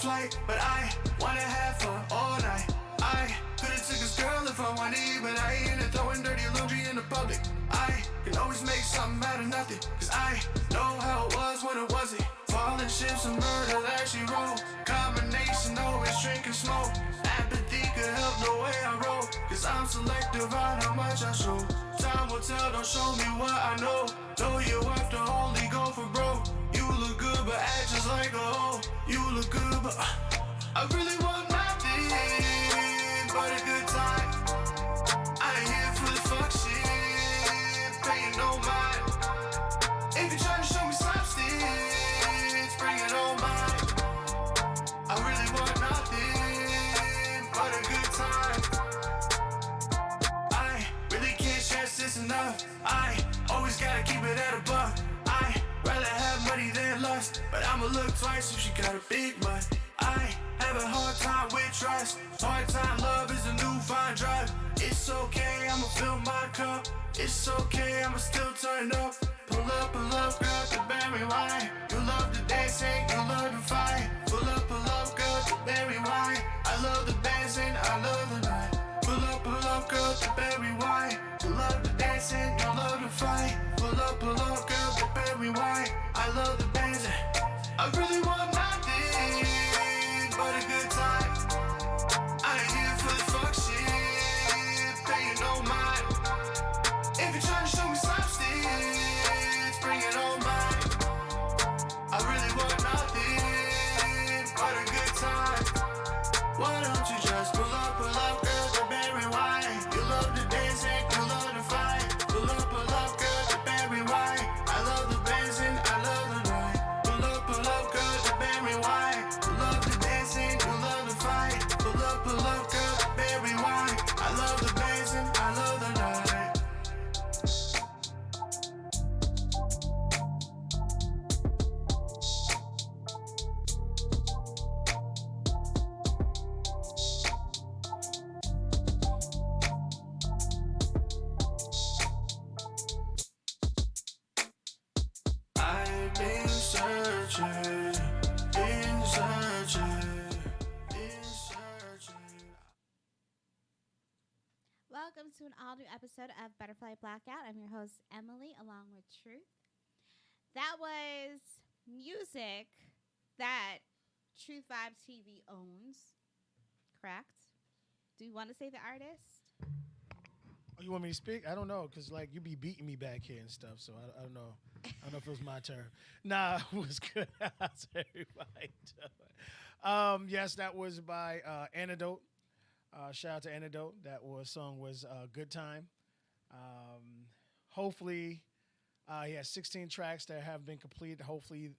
flight, but I wanna have fun all night. I could've took this girl if I wanted, but I ain't into throwing dirty laundry in the public. I can always make something out of nothing, cause I know how it was when it wasn't. Falling ships and murder that she wrote. Combination, always drink and smoke. Apathy could help the way I roll, cause I'm selective on how much I show. Time will tell, don't show me what I know. Know you have to only go for broke. You look good but act just like a hoe. You look good but I really want nothing but a good time. I ain't here for the fuck shit, paying no mind. If you're trying to show me substance, bring it on mine. I really want nothing but a good time. I really can't stress this enough. I always gotta keep it at a buck. I rather have money than lust, but I'ma look twice if she got a big butt. I have a hard time with trust. Hard time love is a new fine drug. It's okay, I'ma fill my cup. It's okay, I'ma still turn up. Pull up, girl, to berry wine. You love the dancing, you love the fight. Pull up, girl, to berry wine. I love the dancing, I love the night. Pull up, girl, to berry wine. You love the dancing, you love the fight. Pull up, girl, to berry wine. I love the dancing. I really want nothing but a good time. I ain't here for the fuck shit, paying no mind. If you're trying to show me substance, bring it on mine. I really want nothing but a good time. Why don't you just pull up, girl, to berry wine. You love the dancing, you love the fight. Pull up, girl, to berry wine. I love the dancing, I love the night. Pull up, girl, to berry wine. You love the dancing, you love the fight. Pull up, girl, to berry wine. I love the dancing, I love the night. I've been searching, been searching. Welcome to an all new episode of Butterfly Blackout. I'm your host, Emily, along with Truth. That was music that Truth Vibes TV owns, correct? Do you want to say the artist? Oh, you want me to speak? I don't know, because like you be beating me back here and stuff, so I don't know. I don't know if it was my turn. Nah, it was good. How's everybody doing? Yes, that was by Antidote. Shout out to Antidote. That song was Good Time. Hopefully, he has 16 tracks that have been completed. Hopefully,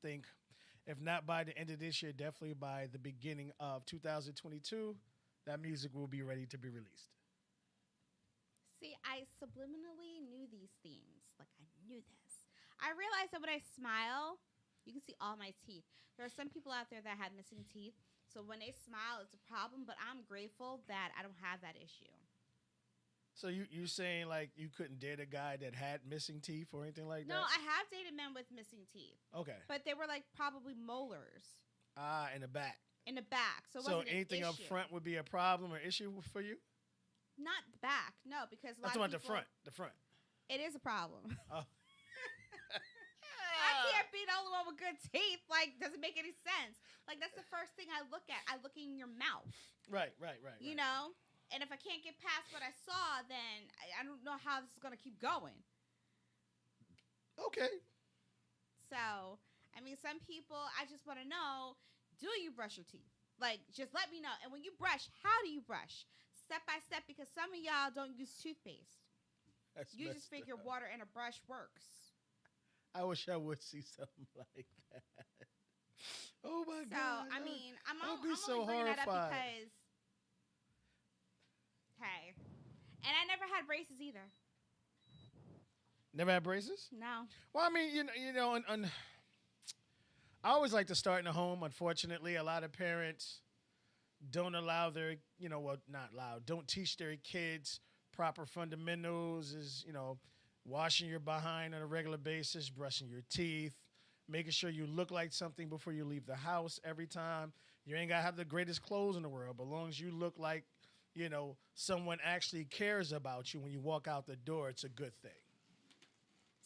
think if not by the end of this year, definitely by the beginning of 2022, that music will be ready to be released. See, I subliminally knew these things. Like, I knew this. I realized that when I smile, you can see all my teeth. There are some people out there that have missing teeth. So when they smile, it's a problem. But I'm grateful that I don't have that issue. So you saying like you couldn't date a guy that had missing teeth or anything like that? No, I have dated men with missing teeth. Okay. But they were like probably molars. In the back. In the back. So anything up front would be a problem or issue for you? Not the back, no, because a lot I'm of talking people, about the front. It is a problem. Oh. I can't be the only one with good teeth. Like, doesn't make any sense. Like, that's the first thing I look at. I look in your mouth. Right. You know? And if I can't get past what I saw, then I don't know how this is going to keep going. Okay. So, I mean, some people, I just want to know, do you brush your teeth? Like, just let me know. And when you brush, how do you brush? Step by step, because some of y'all don't use toothpaste. You just figure water and a brush works. I wish I would see something like that. Oh my God! So I mean, I'm be so only bringing that up horrified. because, hey, and I never had braces either. Never had braces? No. Well, I mean, you know, I always like to start in the home. Unfortunately, a lot of parents don't allow their, don't teach their kids proper fundamentals. Is washing your behind on a regular basis, brushing your teeth, making sure you look like something before you leave the house every time. You ain't gotta have the greatest clothes in the world, but as long as you look like, someone actually cares about you when you walk out the door, it's a good thing.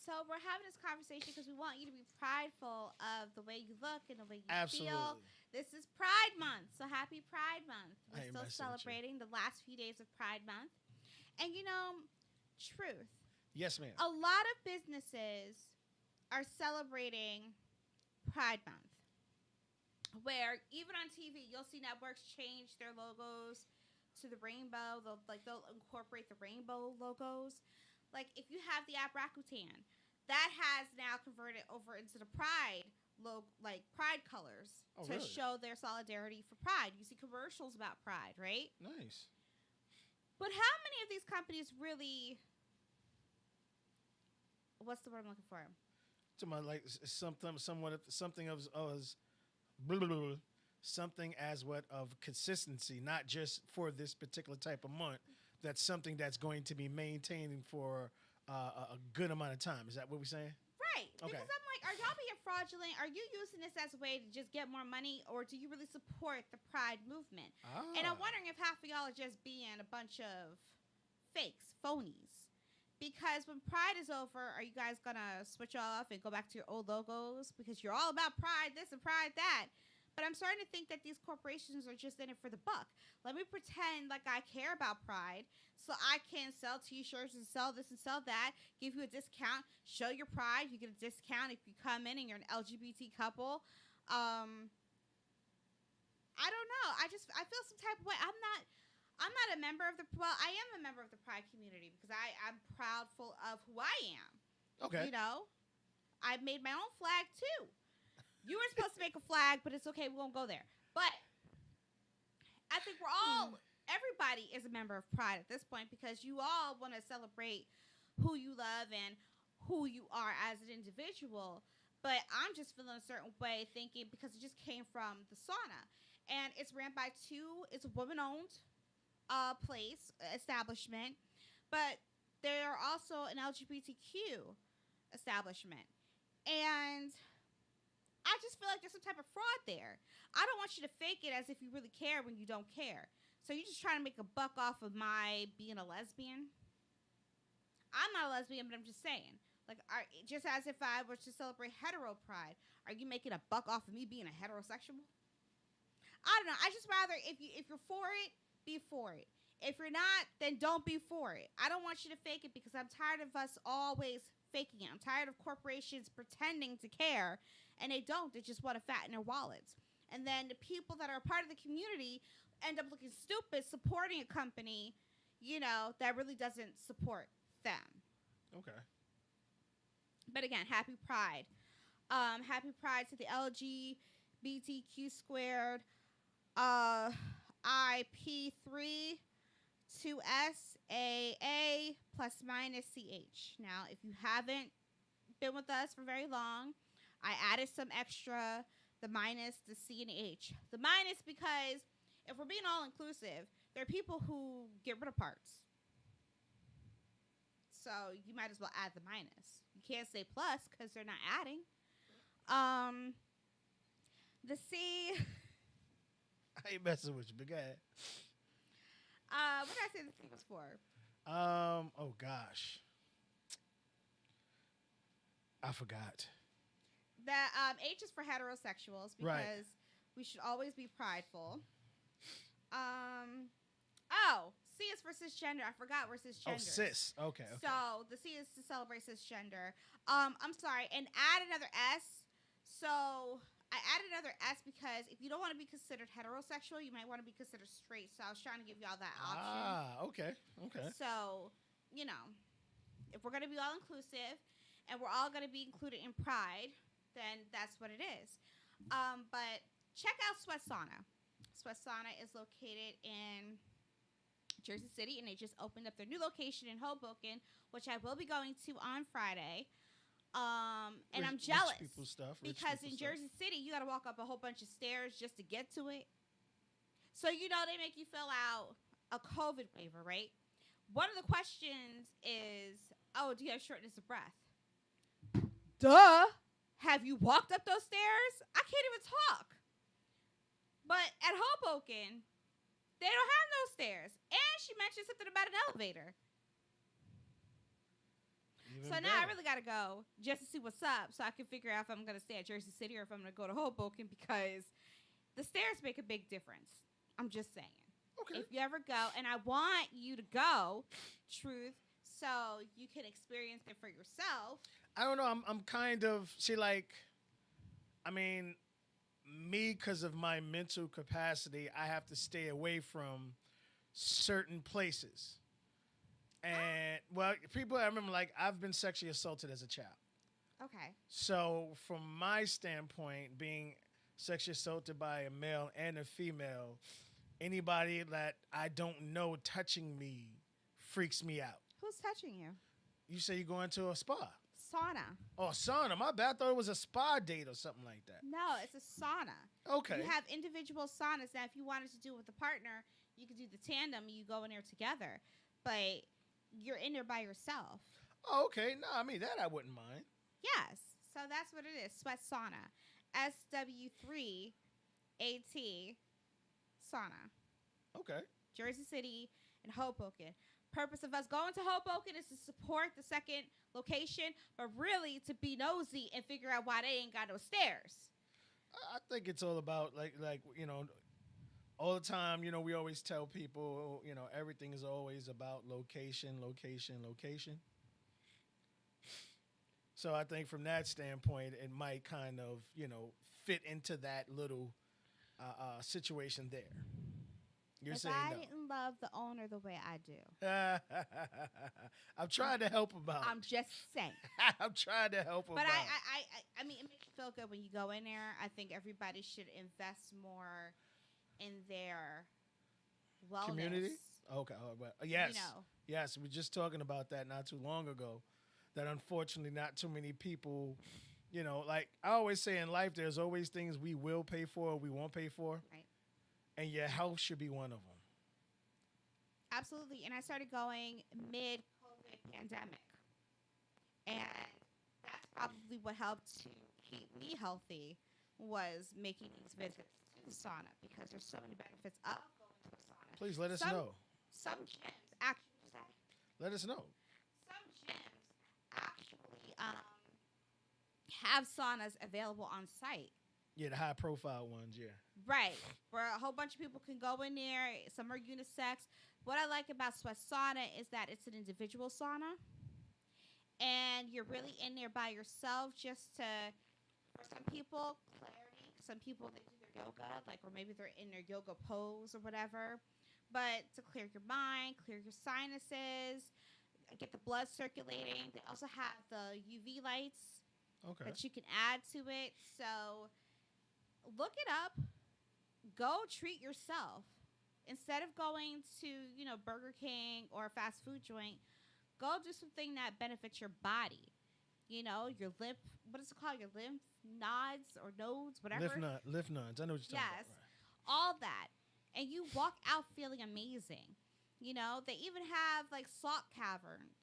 So we're having this conversation because we want you to be prideful of the way you look and the way you Absolutely. feel. This is Pride Month, so happy Pride Month. I We're am still celebrating the last few days of Pride Month. And truth, Yes, ma'am. a lot of businesses are celebrating Pride Month, where even on TV, you'll see networks change their logos to the rainbow. They'll incorporate the rainbow logos. Like if you have the app Rakuten, that has now converted over into the Pride Pride colors to really? show their solidarity for Pride. You see commercials about Pride, right? Nice. But how many of these companies really? What's the word I'm looking for? Like something as what of consistency, not just for this particular type of month. That's something that's going to be maintaining for a good amount of time. Is that what we're saying? Right. Okay. Because I'm like, are y'all being fraudulent? Are you using this as a way to just get more money, or do you really support the Pride movement? And I'm wondering if half of y'all are just being a bunch of fakes, phonies. Because when Pride is over, are you guys going to switch off and go back to your old logos? Because you're all about Pride this and Pride that. But I'm starting to think that these corporations are just in it for the buck. Let me pretend like I care about Pride so I can sell T-shirts and sell this and sell that, give you a discount, show your pride. You get a discount if you come in and you're an LGBT couple. I don't know. I feel some type of way. I'm not a member of I am a member of the Pride community because I'm proudful of who I am. Okay. I made my own flag too. You were supposed to make a flag, but it's okay. We won't go there. But I think everybody is a member of Pride at this point because you all want to celebrate who you love and who you are as an individual. But I'm just feeling a certain way thinking because it just came from the sauna. And it's ran by it's a woman-owned establishment. But they're also an LGBTQ establishment. And I just feel like there's some type of fraud there. I don't want you to fake it as if you really care when you don't care. So you're just trying to make a buck off of my being a lesbian? I'm not a lesbian, but I'm just saying. Just as if I were to celebrate hetero pride, are you making a buck off of me being a heterosexual? I don't know. I just rather if you're for it, be for it. If you're not, then don't be for it. I don't want you to fake it because I'm tired of us always faking it. I'm tired of corporations pretending to care. And they don't. They just want to fatten their wallets. And then the people that are a part of the community end up looking stupid supporting a company, that really doesn't support them. Okay. But again, happy Pride. Happy Pride to the LGBTQ squared IP3 2SAA plus minus CH. Now, if you haven't been with us for very long, I added some extra, the minus, the C, and the H. The minus because if we're being all inclusive, there are people who get rid of parts. So you might as well add the minus. You can't say plus because they're not adding. The C. I ain't messing with you, but go ahead. What did I say the C was for? Oh gosh. I forgot. That H is for heterosexuals because Right. we should always be prideful. C is for cisgender. I forgot we're cisgender. Oh, cis. Okay. So the C is to celebrate cisgender. I'm sorry, and add another S. So I added another S because if you don't want to be considered heterosexual, you might want to be considered straight. So I was trying to give you all that option. Okay. So, if we're going to be all inclusive and we're all going to be included in Pride, then that's what it is. But check out Sweat Sauna. Sweat Sauna is located in Jersey City, and they just opened up their new location in Hoboken, which I will be going to on Friday. And I'm jealous because in Jersey City, you got to walk up a whole bunch of stairs just to get to it. So, they make you fill out a COVID waiver, right? One of the questions is, do you have shortness of breath? Duh. Have you walked up those stairs? I can't even talk. But at Hoboken, they don't have no stairs. And she mentioned something about an elevator. Even So now I better. really got to go just to see what's up so I can figure out if I'm going to stay at Jersey City or if I'm going to go to Hoboken because the stairs make a big difference. I'm just saying. Okay. If you ever go, and I want you to go, Truth, so you can experience it for yourself. I don't know. I'm kind of see like, I mean, me because of my mental capacity, I have to stay away from certain places. And well, people, I remember like I've been sexually assaulted as a child. Okay. So from my standpoint, being sexually assaulted by a male and a female, anybody that I don't know touching me freaks me out. Who's touching you? You say you're going to a spa. Sauna. Oh, sauna. My bad. I thought it was a spa date or something like that. No, it's a sauna. Okay. You have individual saunas. Now, if you wanted to do it with a partner, you could do the tandem and you go in there together. But you're in there by yourself. Oh, okay. No, I mean, that I wouldn't mind. Yes. So that's what it is. Sweat sauna. SW3 AT sauna. Okay. Jersey City and Hoboken. Purpose of us going to Hoboken is to support the second location, but really to be nosy and figure out why they ain't got no stairs. I think it's all about like you know, all the time. You know, we always tell people, you know, everything is always about location, location, location. So I think from that standpoint, it might kind of fit into that little situation there. You're If saying I no. didn't love the owner the way I do, I'm trying to help him out. I'm just saying. I'm trying to help him But out. I mean, it makes you feel good when you go in there. I think everybody should invest more in their wellness. Community? Okay. Oh, well, yes. You know. Yes. We were just talking about that not too long ago. That unfortunately not too many people, like I always say in life, there's always things we will pay for or we won't pay for. Right. And your health should be one of them. Absolutely. And I started going mid-COVID pandemic. And that's probably what helped to keep me healthy was making these visits to the sauna because there's so many benefits of going to a sauna. Please let us Some- know. Some gyms actually Let us know. some gyms actually have saunas available on site. Yeah, the high profile ones, yeah. Right, where a whole bunch of people can go in there. Some are unisex. What I like about Sweat Sauna is that it's an individual sauna, and you're really in there by yourself. Just to, for some people, clarity. Some people they do their yoga, or maybe they're in their yoga pose or whatever. But to clear your mind, clear your sinuses, get the blood circulating. They also have the UV lights Okay. that you can add to it. So look it up. Go treat yourself. Instead of going to, Burger King or a fast food joint, go do something that benefits your body. Your lymph, what is it called? Your lymph nodes or nodes, whatever. Lymph nodes. I know what you're talking Yes. about. Right. All that. And you walk out feeling amazing. They even have salt caverns.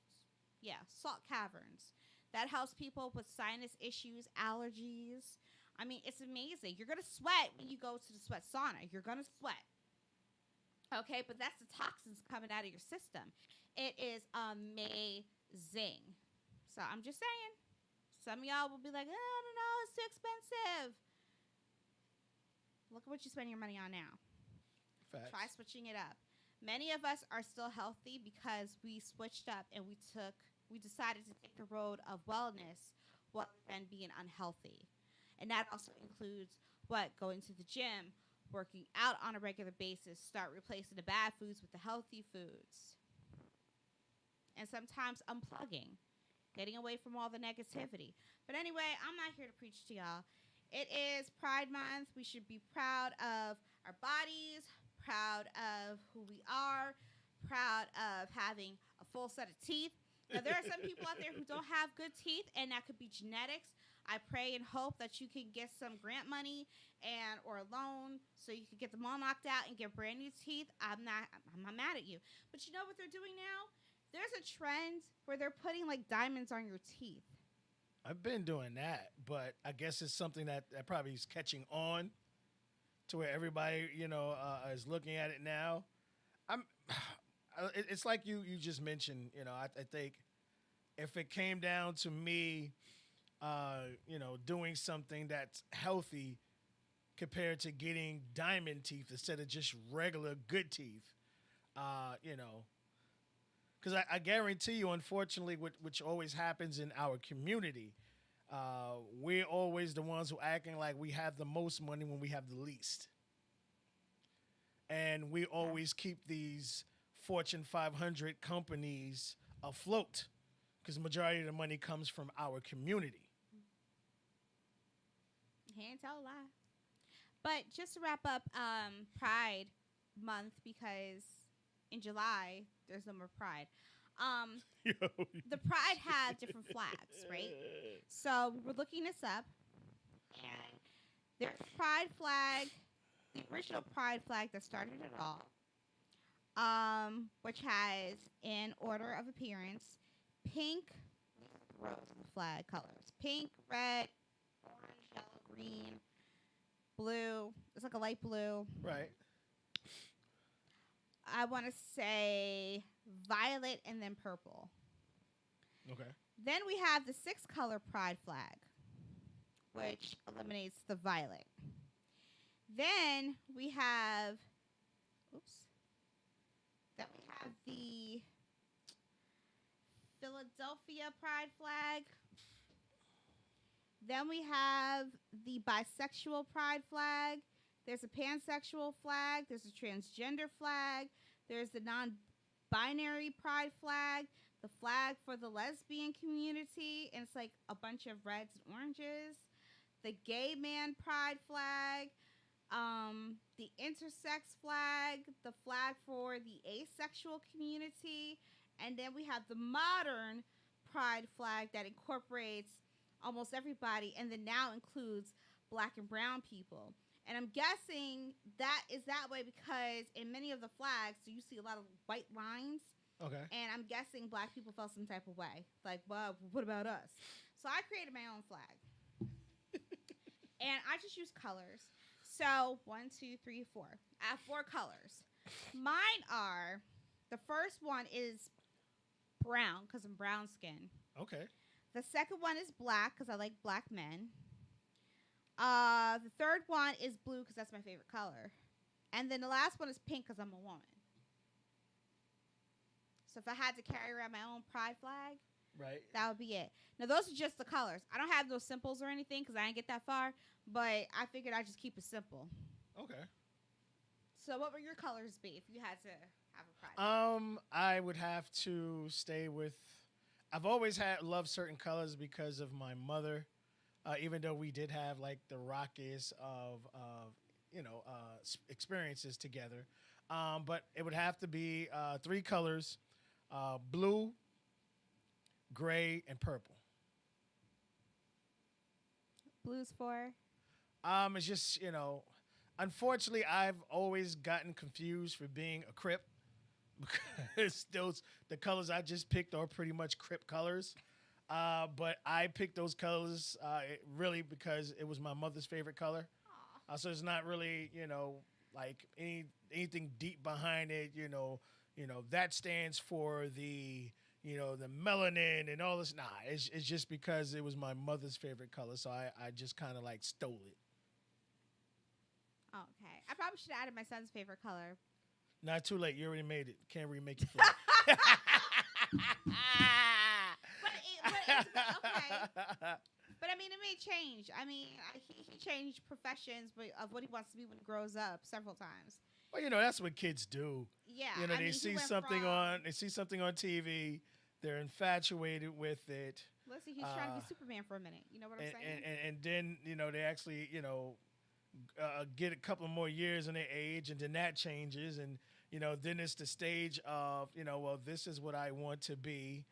Yeah, salt caverns. That helps people with sinus issues, allergies. I mean, it's amazing. You're going to sweat when you go to the sweat sauna. You're going to sweat. Okay, but that's the toxins coming out of your system. It is amazing. So I'm just saying. Some of y'all will be like, I don't know, it's too expensive. Look at what you're spending your money on now. Facts. Try switching it up. Many of us are still healthy because we switched up and we decided to take the road of wellness rather than being unhealthy. And that also includes going to the gym, working out on a regular basis, start replacing the bad foods with the healthy foods. And sometimes unplugging, getting away from all the negativity. But anyway, I'm not here to preach to y'all. It is Pride Month. We should be proud of our bodies, proud of who we are, proud of having a full set of teeth. Now, there are some people out there who don't have good teeth, and that could be genetics. I pray and hope that you can get some grant money or a loan so you can get them all knocked out and get brand new teeth. I'm not mad at you. But you know what they're doing now? There's a trend where they're putting diamonds on your teeth. I've been doing that, but I guess it's something that probably is catching on to where everybody, is looking at it now. I'm. It's like you just mentioned. I think if it came down to me, doing something that's healthy compared to getting diamond teeth instead of just regular good teeth, because I guarantee you, unfortunately, which always happens in our community, we're always the ones who acting like we have the most money when we have the least, and we always keep these Fortune 500 companies afloat because the majority of the money comes from our community. Can't tell a lie. But just to wrap up Pride Month, because in July there's no more Pride. Yo. The Pride have different flags, right? So we were looking this up, and there's Pride flag, the original Pride flag that started it all, which has, in order of appearance, pink, rose flag colors, pink, red, orange, yellow, green, blue. It's like a light blue. Right. I want to say violet and then purple. Okay. Then we have the 6-color pride flag, which eliminates the violet. Then we have, then we have the Philadelphia pride flag. Then we have the bisexual pride flag. There's a pansexual flag. There's a transgender flag. There's the non-binary pride flag. The flag for the lesbian community. And it's like a bunch of reds and oranges. The gay man pride flag. The intersex flag. The flag for the asexual community. And then we have the modern pride flag that incorporates almost everybody and then now includes black and brown people. And I'm guessing that is that way because in many of the flags, so you see a lot of white lines. Okay. And I'm guessing black people felt some type of way. Like, well, what about us? So I created my own flag. And I just use colors. So 1, 2, 3, 4. I have 4 colors. Mine are, the first one is brown because I'm brown skin. Okay. The second one is black because I like black men. The third one is blue because that's my favorite color. And then the last one is pink because I'm a woman. So if I had to carry around my own pride flag, right, that would be it. Now, those are just the colors. I don't have no symbols or anything because I didn't get that far. But I figured I'd just keep it simple. Okay. So what would your colors be if you had to have a pride flag? I would have to stay with... I've always loved certain colors because of my mother. Even though we did have like the rockiest of experiences together, but it would have to be 3 colors: blue, gray, and purple. Blues for? It's just unfortunately, I've always gotten confused for being a Crip because the colors I just picked are pretty much Crip colors. But I picked those colors really because it was my mother's favorite color. So it's not really, like anything deep behind it. That stands for the melanin and all this. Nah, it's just because it was my mother's favorite color. So I just kind of like stole it. Okay. I probably should have added my son's favorite color. Not too late. You already made it. Can't remake it for you. Okay. But I mean, it may change. I mean, he changed professions of what he wants to be when he grows up several times. Well, that's what kids do. Yeah. They see something on TV, they're infatuated with it. Listen, he's trying to be Superman for a minute. You know what I'm saying? And then they actually get a couple of more years in their age, and then that changes, and then it's the stage of well, this is what I want to be.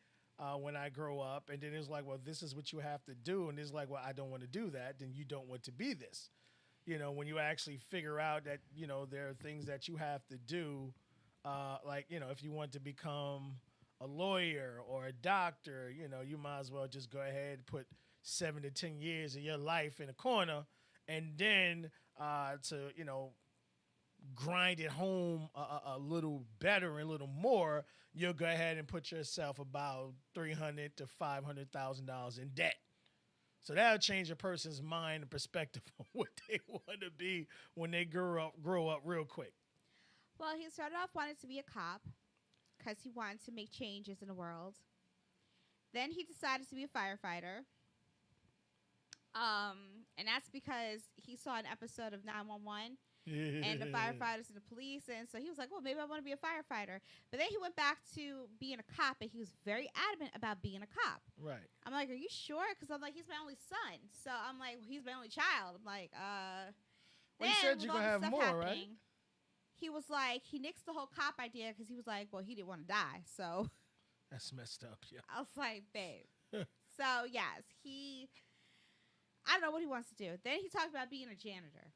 When I grow up, and then it's like, well, this is what you have to do, and it's like, well, I don't want to do that. Then you don't want to be this. When you actually figure out that there are things that you have to do, like if you want to become a lawyer or a doctor, you might as well just go ahead and put 7 to 10 years of your life in a corner, and then to grind it home a little better and a little more, you'll go ahead and put yourself about $300,000 to $500,000 in debt. So that'll change a person's mind and perspective on what they want to be when they grow up real quick. Well, he started off wanting to be a cop because he wanted to make changes in the world. Then he decided to be a firefighter. And that's because he saw an episode of 911 and the firefighters and the police. And so he was like, well, maybe I want to be a firefighter. But then he went back to being a cop, and he was very adamant about being a cop. Right. I'm like, are you sure? Because I'm like, he's my only son. So I'm like, well, he's my only child. I'm like, Well, you said you're going to have more, right? He was like, he nixed the whole cop idea because he was like, well, he didn't want to die. So that's messed up, yeah. I was like, babe. So, yes, I don't know what he wants to do. Then he talked about being a janitor.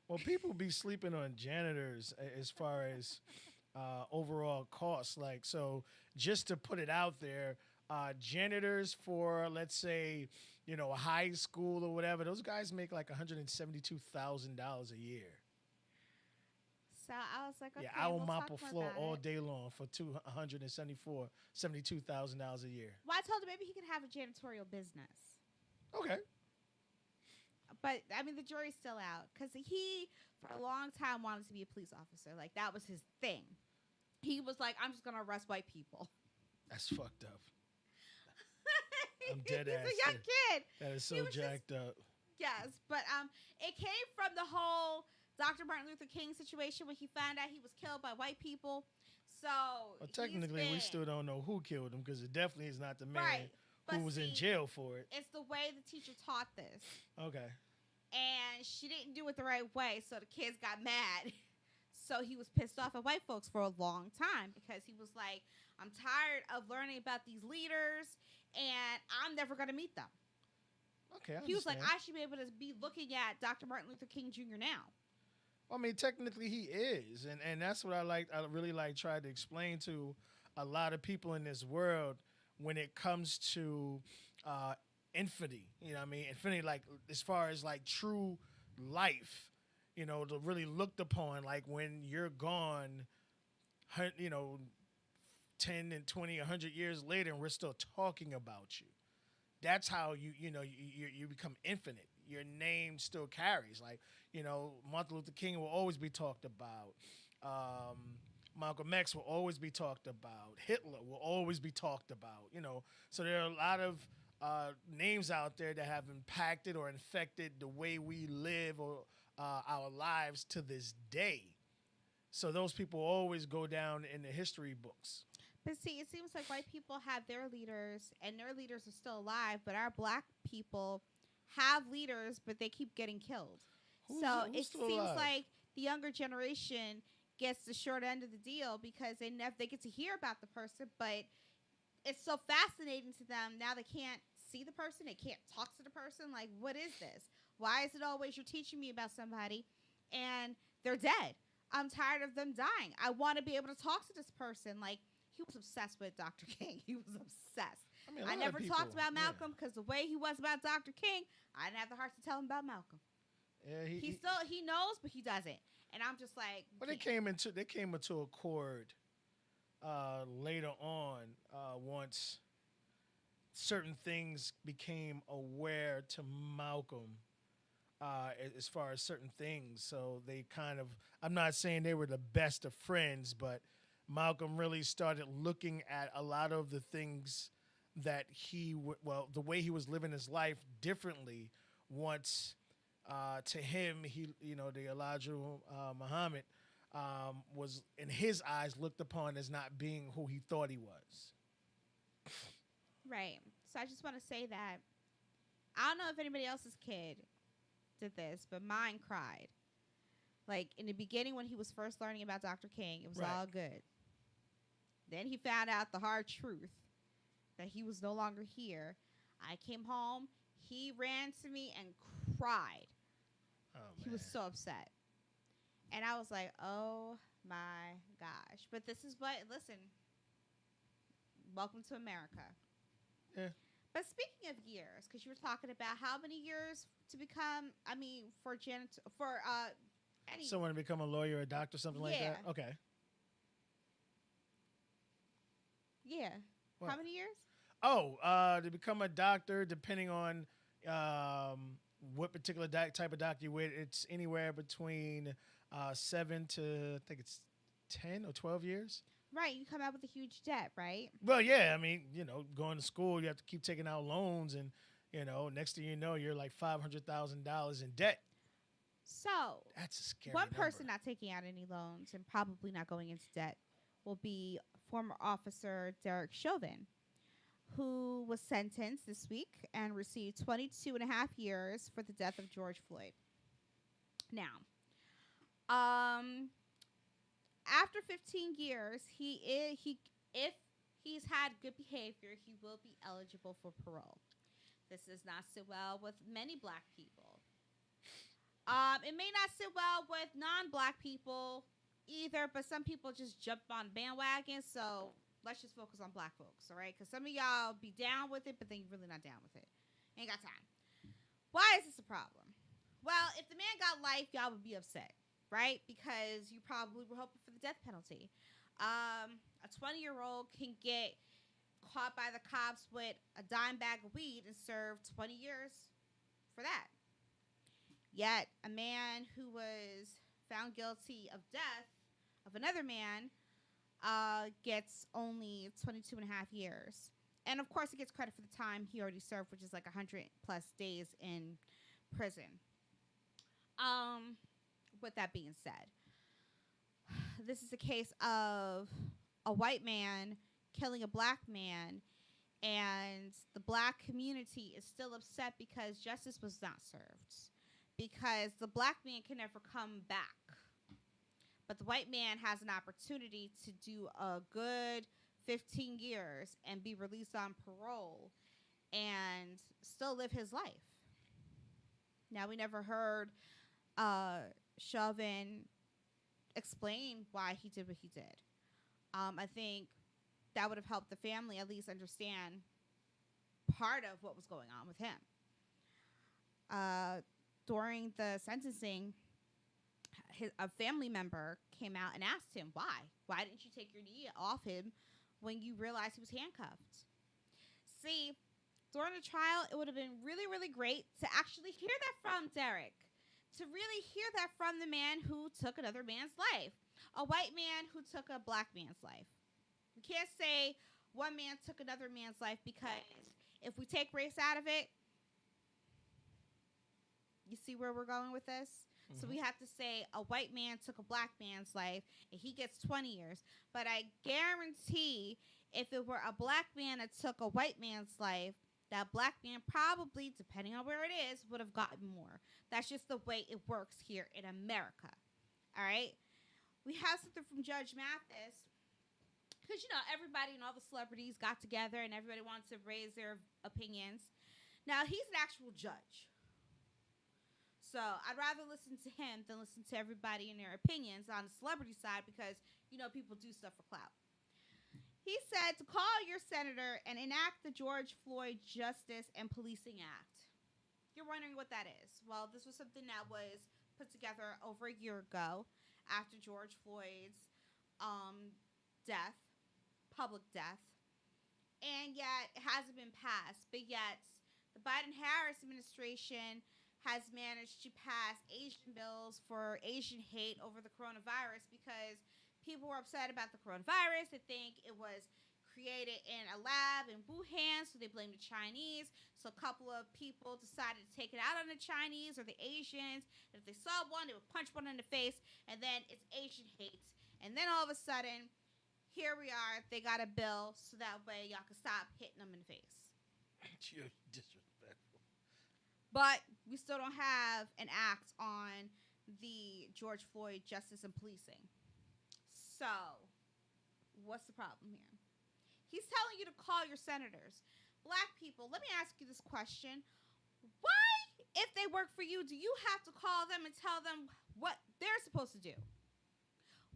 Well, people be sleeping on janitors as far as overall costs. Like, so just to put it out there, janitors for, let's say, a high school or whatever, those guys make like $172,000 a year. So I was like, okay, yeah, I will we'll mop talk a more floor about all it. day long for $72,000 a year. Well, I told him maybe he could have a janitorial business. Okay. But, I mean, the jury's still out. Because he, for a long time, wanted to be a police officer. Like, that was his thing. He was like, I'm just going to arrest white people. That's fucked up. I'm dead ass. He's a young kid. That is so jacked up. Yes, but it came from the whole Dr. Martin Luther King situation when he found out he was killed by white people. So, well, technically, we still don't know who killed him because it definitely is not the man right. who was in jail for it. It's the way the teacher taught this. Okay. And she didn't do it the right way, so the kids got mad. So he was pissed off at white folks for a long time because he was like, I'm tired of learning about these leaders, and I'm never going to meet them. Okay, he was like, I should be able to be looking at Dr. Martin Luther King Jr. now. Well, I mean, technically he is, and that's what I really tried to explain to a lot of people in this world when it comes to infinity. You know what I mean? Infinity, like, as far as, like, true life, to really looked upon, like, when you're gone, 10 and 20, 100 years later, and we're still talking about you. That's how you become infinite. Your name still carries. Like, Martin Luther King will always be talked about. Malcolm X will always be talked about. Hitler will always be talked about. So there are a lot of names out there that have impacted or infected the way we live or our lives to this day. So those people always go down in the history books. But see, it seems like white people have their leaders, and their leaders are still alive, but our black people have leaders, but they keep getting killed. Who's it seems alive? Like the younger generation gets the short end of the deal because they get to hear about the person, but it's so fascinating to them. Now they can't see the person. They can't talk to the person. Like, what is this? Why is it always you're teaching me about somebody and they're dead? I'm tired of them dying. I want to be able to talk to this person. Like, he was obsessed with Dr. King. He was obsessed. I never talked about Malcolm because the way he was about Dr. King, I didn't have the heart to tell him about Malcolm. Yeah, he knows, but he doesn't. And I'm just like, but they came into accord later on once certain things became aware to Malcolm as far as certain things. So they kind of, I'm not saying they were the best of friends, but Malcolm really started looking at a lot of the things that the way he was living his life differently once to him, the Elijah Muhammad was, in his eyes, looked upon as not being who he thought he was. Right. So I just want to say that I don't know if anybody else's kid did this, but mine cried. Like, in the beginning when he was first learning about Dr. King, it was all good. Then he found out the hard truth that he was no longer here. I came home. He ran to me and cried. Oh, he was so upset. And I was like, oh, my gosh. But this is what, listen, welcome to America. Yeah. But speaking of years, because you were talking about how many years to become, I mean, for any, Someone to become a lawyer or a doctor, something like Yeah. that. Okay. yeah, What? how many years? Oh, to become a doctor, depending on what particular type of doctor you're with, it's anywhere between 7 to I think it's 10 or 12 years. Right, you come out with a huge debt, right? Well, yeah, I mean, going to school, you have to keep taking out loans, and next thing you know, you're like $500,000 in debt. So, That's a scary one number. person not taking out any loans and probably not going into debt will be former officer Derek Chauvin, who was sentenced this week and received 22 and a half years for the death of George Floyd. Now, after 15 years, if he's had good behavior, he will be eligible for parole. This does not sit well with many black people. It may not sit well with non-black people either, but some people just jump on bandwagons. So let's just focus on black folks, all right? Because some of y'all be down with it, but then you're really not down with it. Ain't got time. Why is this a problem? Well, if the man got life, y'all would be upset, right? Because you probably were hoping for the death penalty. A 20-year-old can get caught by the cops with a dime bag of weed and serve 20 years for that. Yet, a man who was found guilty of death of another man gets only 22 and a half years. And of course, he gets credit for the time he already served, which is like 100 plus days in prison. With that being said, this is a case of a white man killing a black man, and the black community is still upset because justice was not served. Because the black man can never come back. But the white man has an opportunity to do a good 15 years and be released on parole and still live his life. Now, we never heard Chauvin explain why he did what he did. I think that would have helped the family at least understand part of what was going on with him. During the sentencing, a family member came out and asked him, why? Why didn't you take your knee off him when you realized he was handcuffed? See, during the trial, it would have been really, really great to actually hear that from Derek. To really hear that from the man who took another man's life. A white man who took a black man's life. We can't say one man took another man's life, because if we take race out of it, you see where we're going with this? Mm-hmm. So we have to say a white man took a black man's life and he gets 20 years. But I guarantee if it were a black man that took a white man's life, that black man probably, depending on where it is, would have gotten more. That's just the way it works here in America. All right? We have something from Judge Mathis. Because, everybody and all the celebrities got together and everybody wanted to raise their opinions. Now, he's an actual judge. So I'd rather listen to him than listen to everybody and their opinions on the celebrity side, because, people do stuff for clout. He said to call your senator and enact the George Floyd Justice and Policing Act. You're wondering what that is. Well, this was something that was put together over a year ago after George Floyd's death, public death. And yet it hasn't been passed. But yet the Biden-Harris administration has managed to pass Asian bills for Asian hate over the coronavirus, because people were upset about the coronavirus. They think it was created in a lab in Wuhan, so they blame the Chinese. So a couple of people decided to take it out on the Chinese or the Asians. And if they saw one, they would punch one in the face, and then it's Asian hate. And then all of a sudden, here we are. They got a bill so that way y'all can stop hitting them in the face. You're disrespectful. But we still don't have an act on the George Floyd Justice and Policing. So, what's the problem here? He's telling you to call your senators. Black people, let me ask you this question. Why, if they work for you, do you have to call them and tell them what they're supposed to do?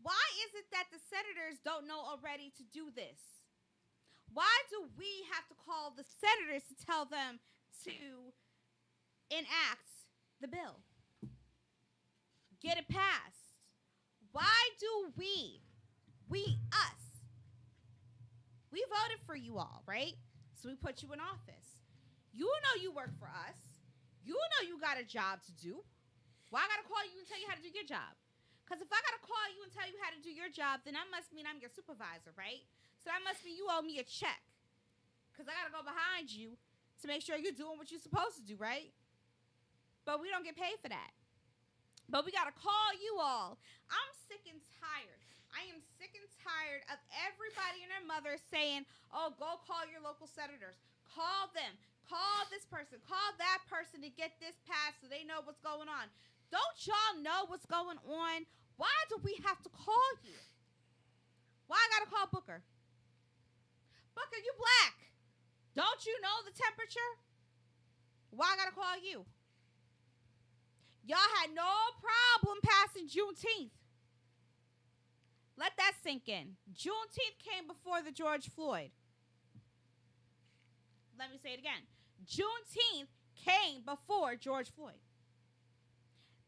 Why is it that the senators don't know already to do this? Why do we have to call the senators to tell them to enact the bill? Get it passed. Why do we, us, we voted for you all, right? So we put you in office. You know you work for us. You know you got a job to do. Why I got to call you and tell you how to do your job? Because if I got to call you and tell you how to do your job, then that must mean I'm your supervisor, right? So that must mean you owe me a check. Because I got to go behind you to make sure you're doing what you're supposed to do, right? But we don't get paid for that. But we got to call you all. I'm sick and tired. I am sick and tired of everybody and their mother saying, oh, go call your local senators. Call them. Call this person. Call that person to get this passed so they know what's going on. Don't y'all know what's going on? Why do we have to call you? Why I got to call Booker? Booker, you black. Don't you know the temperature? Why I got to call you? Y'all had no problem passing Juneteenth. Let that sink in. Juneteenth came before the George Floyd. Let me say it again. Juneteenth came before George Floyd.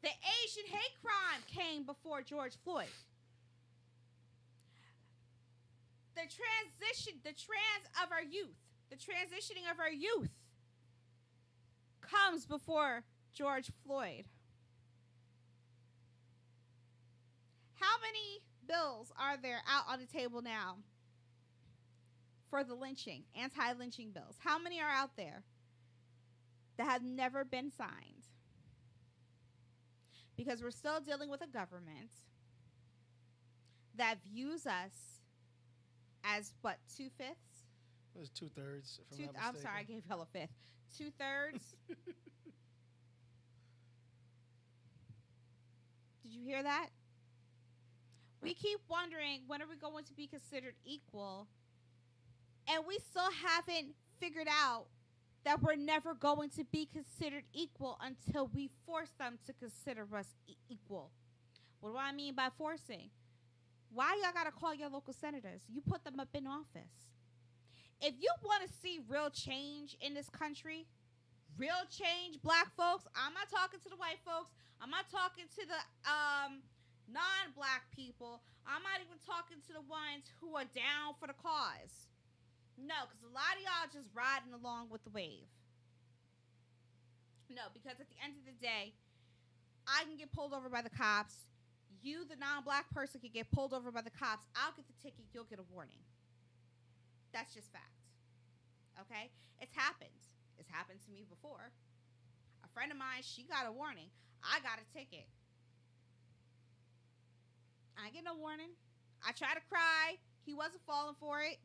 The Asian hate crime came before George Floyd. The transitioning of our youth comes before George Floyd. How many bills are there out on the table now for the lynching, anti-lynching bills? How many are out there that have never been signed? Because we're still dealing with a government that views us as, what, 2/5? It was 2/3, if I'm not I'm mistaken. sorry, I gave y'all a fifth. 2/3. Did you hear that? We keep wondering, when are we going to be considered equal? And we still haven't figured out that we're never going to be considered equal until we force them to consider us equal. What do I mean by forcing? Why y'all gotta call your local senators? You put them up in office. If you want to see real change in this country, real change, black folks, I'm not talking to the white folks. I'm not talking to the non-black people. I'm not even talking to the ones who are down for the cause. No, because a lot of y'all just riding along with the wave. No, because at the end of the day, I can get pulled over by the cops. You, the non-black person, can get pulled over by the cops. I'll get the ticket. You'll get a warning. That's just fact. Okay? It's happened. It's happened to me before. A friend of mine, she got a warning. I got a ticket. I ain't get no warning. I tried to cry. He wasn't falling for it.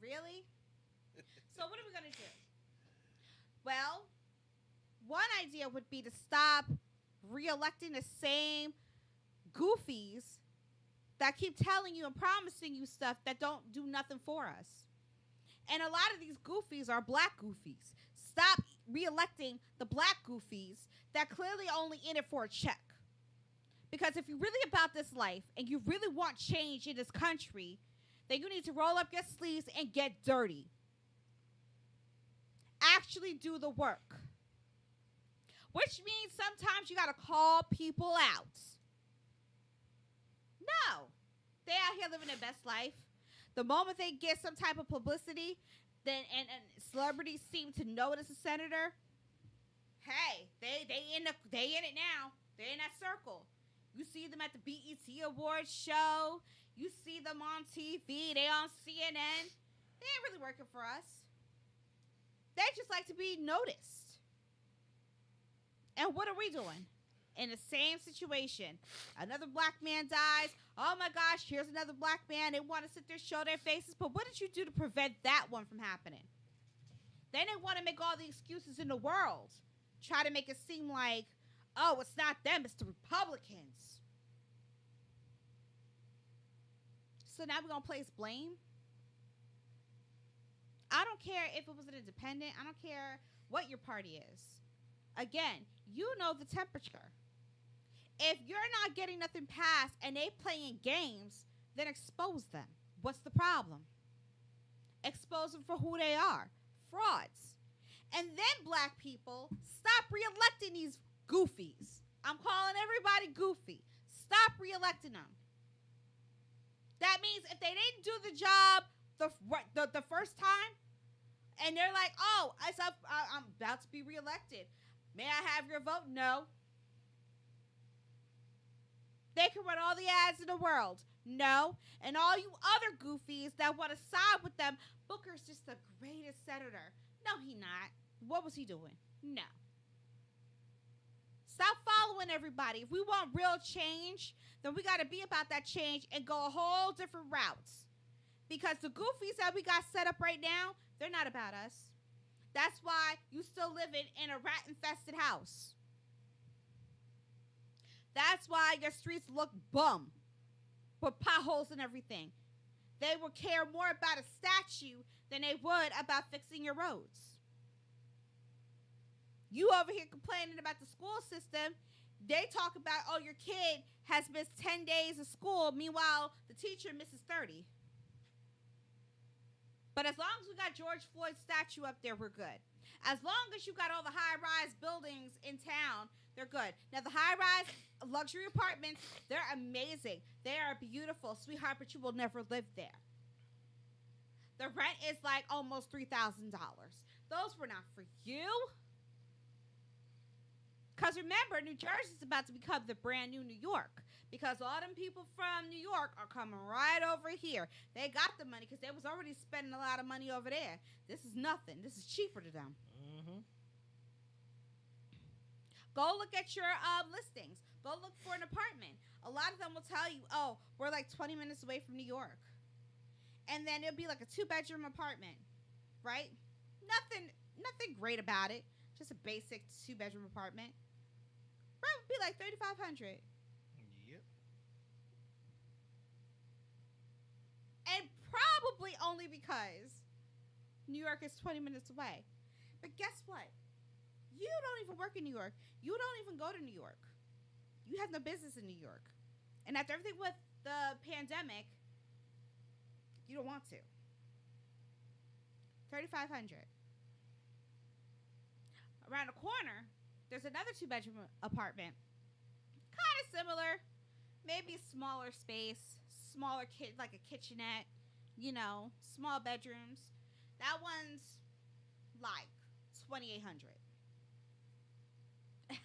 Really? So what are we going to do? Well, one idea would be to stop re-electing the same goofies that keep telling you and promising you stuff that don't do nothing for us. And a lot of these goofies are black goofies. Stop re-electing the black goofies that clearly only in it for a check. Because if you're really about this life and you really want change in this country, then you need to roll up your sleeves and get dirty. Actually do the work. Which means sometimes you got to call people out. No. They out here living their best life. The moment they get some type of publicity, then and celebrities seem to notice a senator, hey, they in it now. They're in that circle. You see them at the BET Awards show. You see them on TV. They on CNN. They ain't really working for us. They just like to be noticed. And what are we doing? In the same situation. Another black man dies. Oh my gosh, here's another black man. They want to sit there, show their faces. But what did you do to prevent that one from happening? Then they want to make all the excuses in the world. Try to make it seem like, oh, it's not them, it's the Republicans. So now we're going to place blame? I don't care if it was an independent. I don't care what your party is. Again, you know the temperature. If you're not getting nothing passed and they playing games, then expose them. What's the problem? Expose them for who they are. Frauds. And then black people, stop reelecting these goofies. I'm calling everybody goofy. Stop reelecting them. That means if they didn't do the job the first time, and they're like, oh, I'm about to be reelected. May I have your vote? No. They can run all the ads in the world. No. And all you other goofies that want to side with them, Booker's just the greatest senator. No, he not. What was he doing? No. Stop following everybody. If we want real change, then we got to be about that change and go a whole different routes. Because the goofies that we got set up right now, they're not about us. That's why you still living in a rat-infested house. That's why your streets look bum, with potholes and everything. They would care more about a statue than they would about fixing your roads. You over here complaining about the school system. They talk about, oh, your kid has missed 10 days of school. Meanwhile, the teacher misses 30. But as long as we got George Floyd's statue up there, we're good. As long as you got all the high-rise buildings in town, they're good. Now, the high-rise luxury apartments, they're amazing. They are beautiful, sweetheart, but you will never live there. The rent is like almost $3,000. Those were not for you. Because remember, New Jersey's about to become the brand new New York. Because all them people from New York are coming right over here. They got the money because they was already spending a lot of money over there. This is nothing. This is cheaper to them. Mm-hmm. Go look at your listings. Go look for an apartment. A lot of them will tell you, oh, we're like 20 minutes away from New York. And then it'll be like a 2-bedroom apartment, right? Nothing great about it. Just a basic 2-bedroom apartment. Rent would be like $3,500. Yep. And probably only because New York is 20 minutes away. But guess what? You don't even work in New York. You don't even go to New York. You have no business in New York. And after everything with the pandemic, you don't want to. $3,500. Around the corner, there's another 2-bedroom apartment. Kind of similar. Maybe a smaller space. Smaller like a kitchenette. You know, small bedrooms. That one's like $2,800.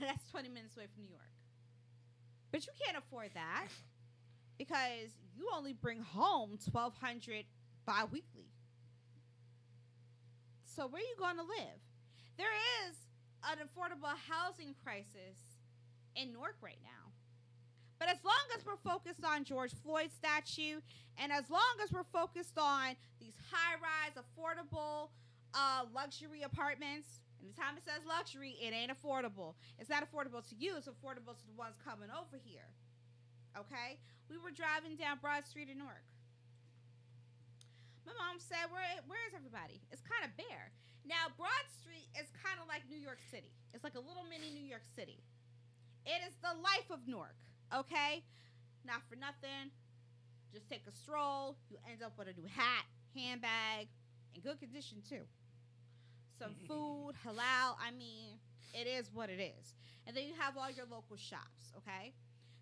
That's 20 minutes away from New York. But you can't afford that because you only bring home $1,200 bi-weekly. So where are you going to live? There is an affordable housing crisis in Newark right now. But as long as we're focused on George Floyd's statue, and as long as we're focused on these high-rise, affordable luxury apartments, anytime it says luxury, it ain't affordable. It's not affordable to you. It's affordable to the ones coming over here. Okay? We were driving down Broad Street in Newark. My mom said, where is everybody? It's kind of bare. Now, Broad Street is kind of like New York City. It's like a little mini New York City. It is the life of Newark, okay? Not for nothing. Just take a stroll. You end up with a new hat, handbag, in good condition, too. Some food, halal. I mean, it is what it is. And then you have all your local shops, okay?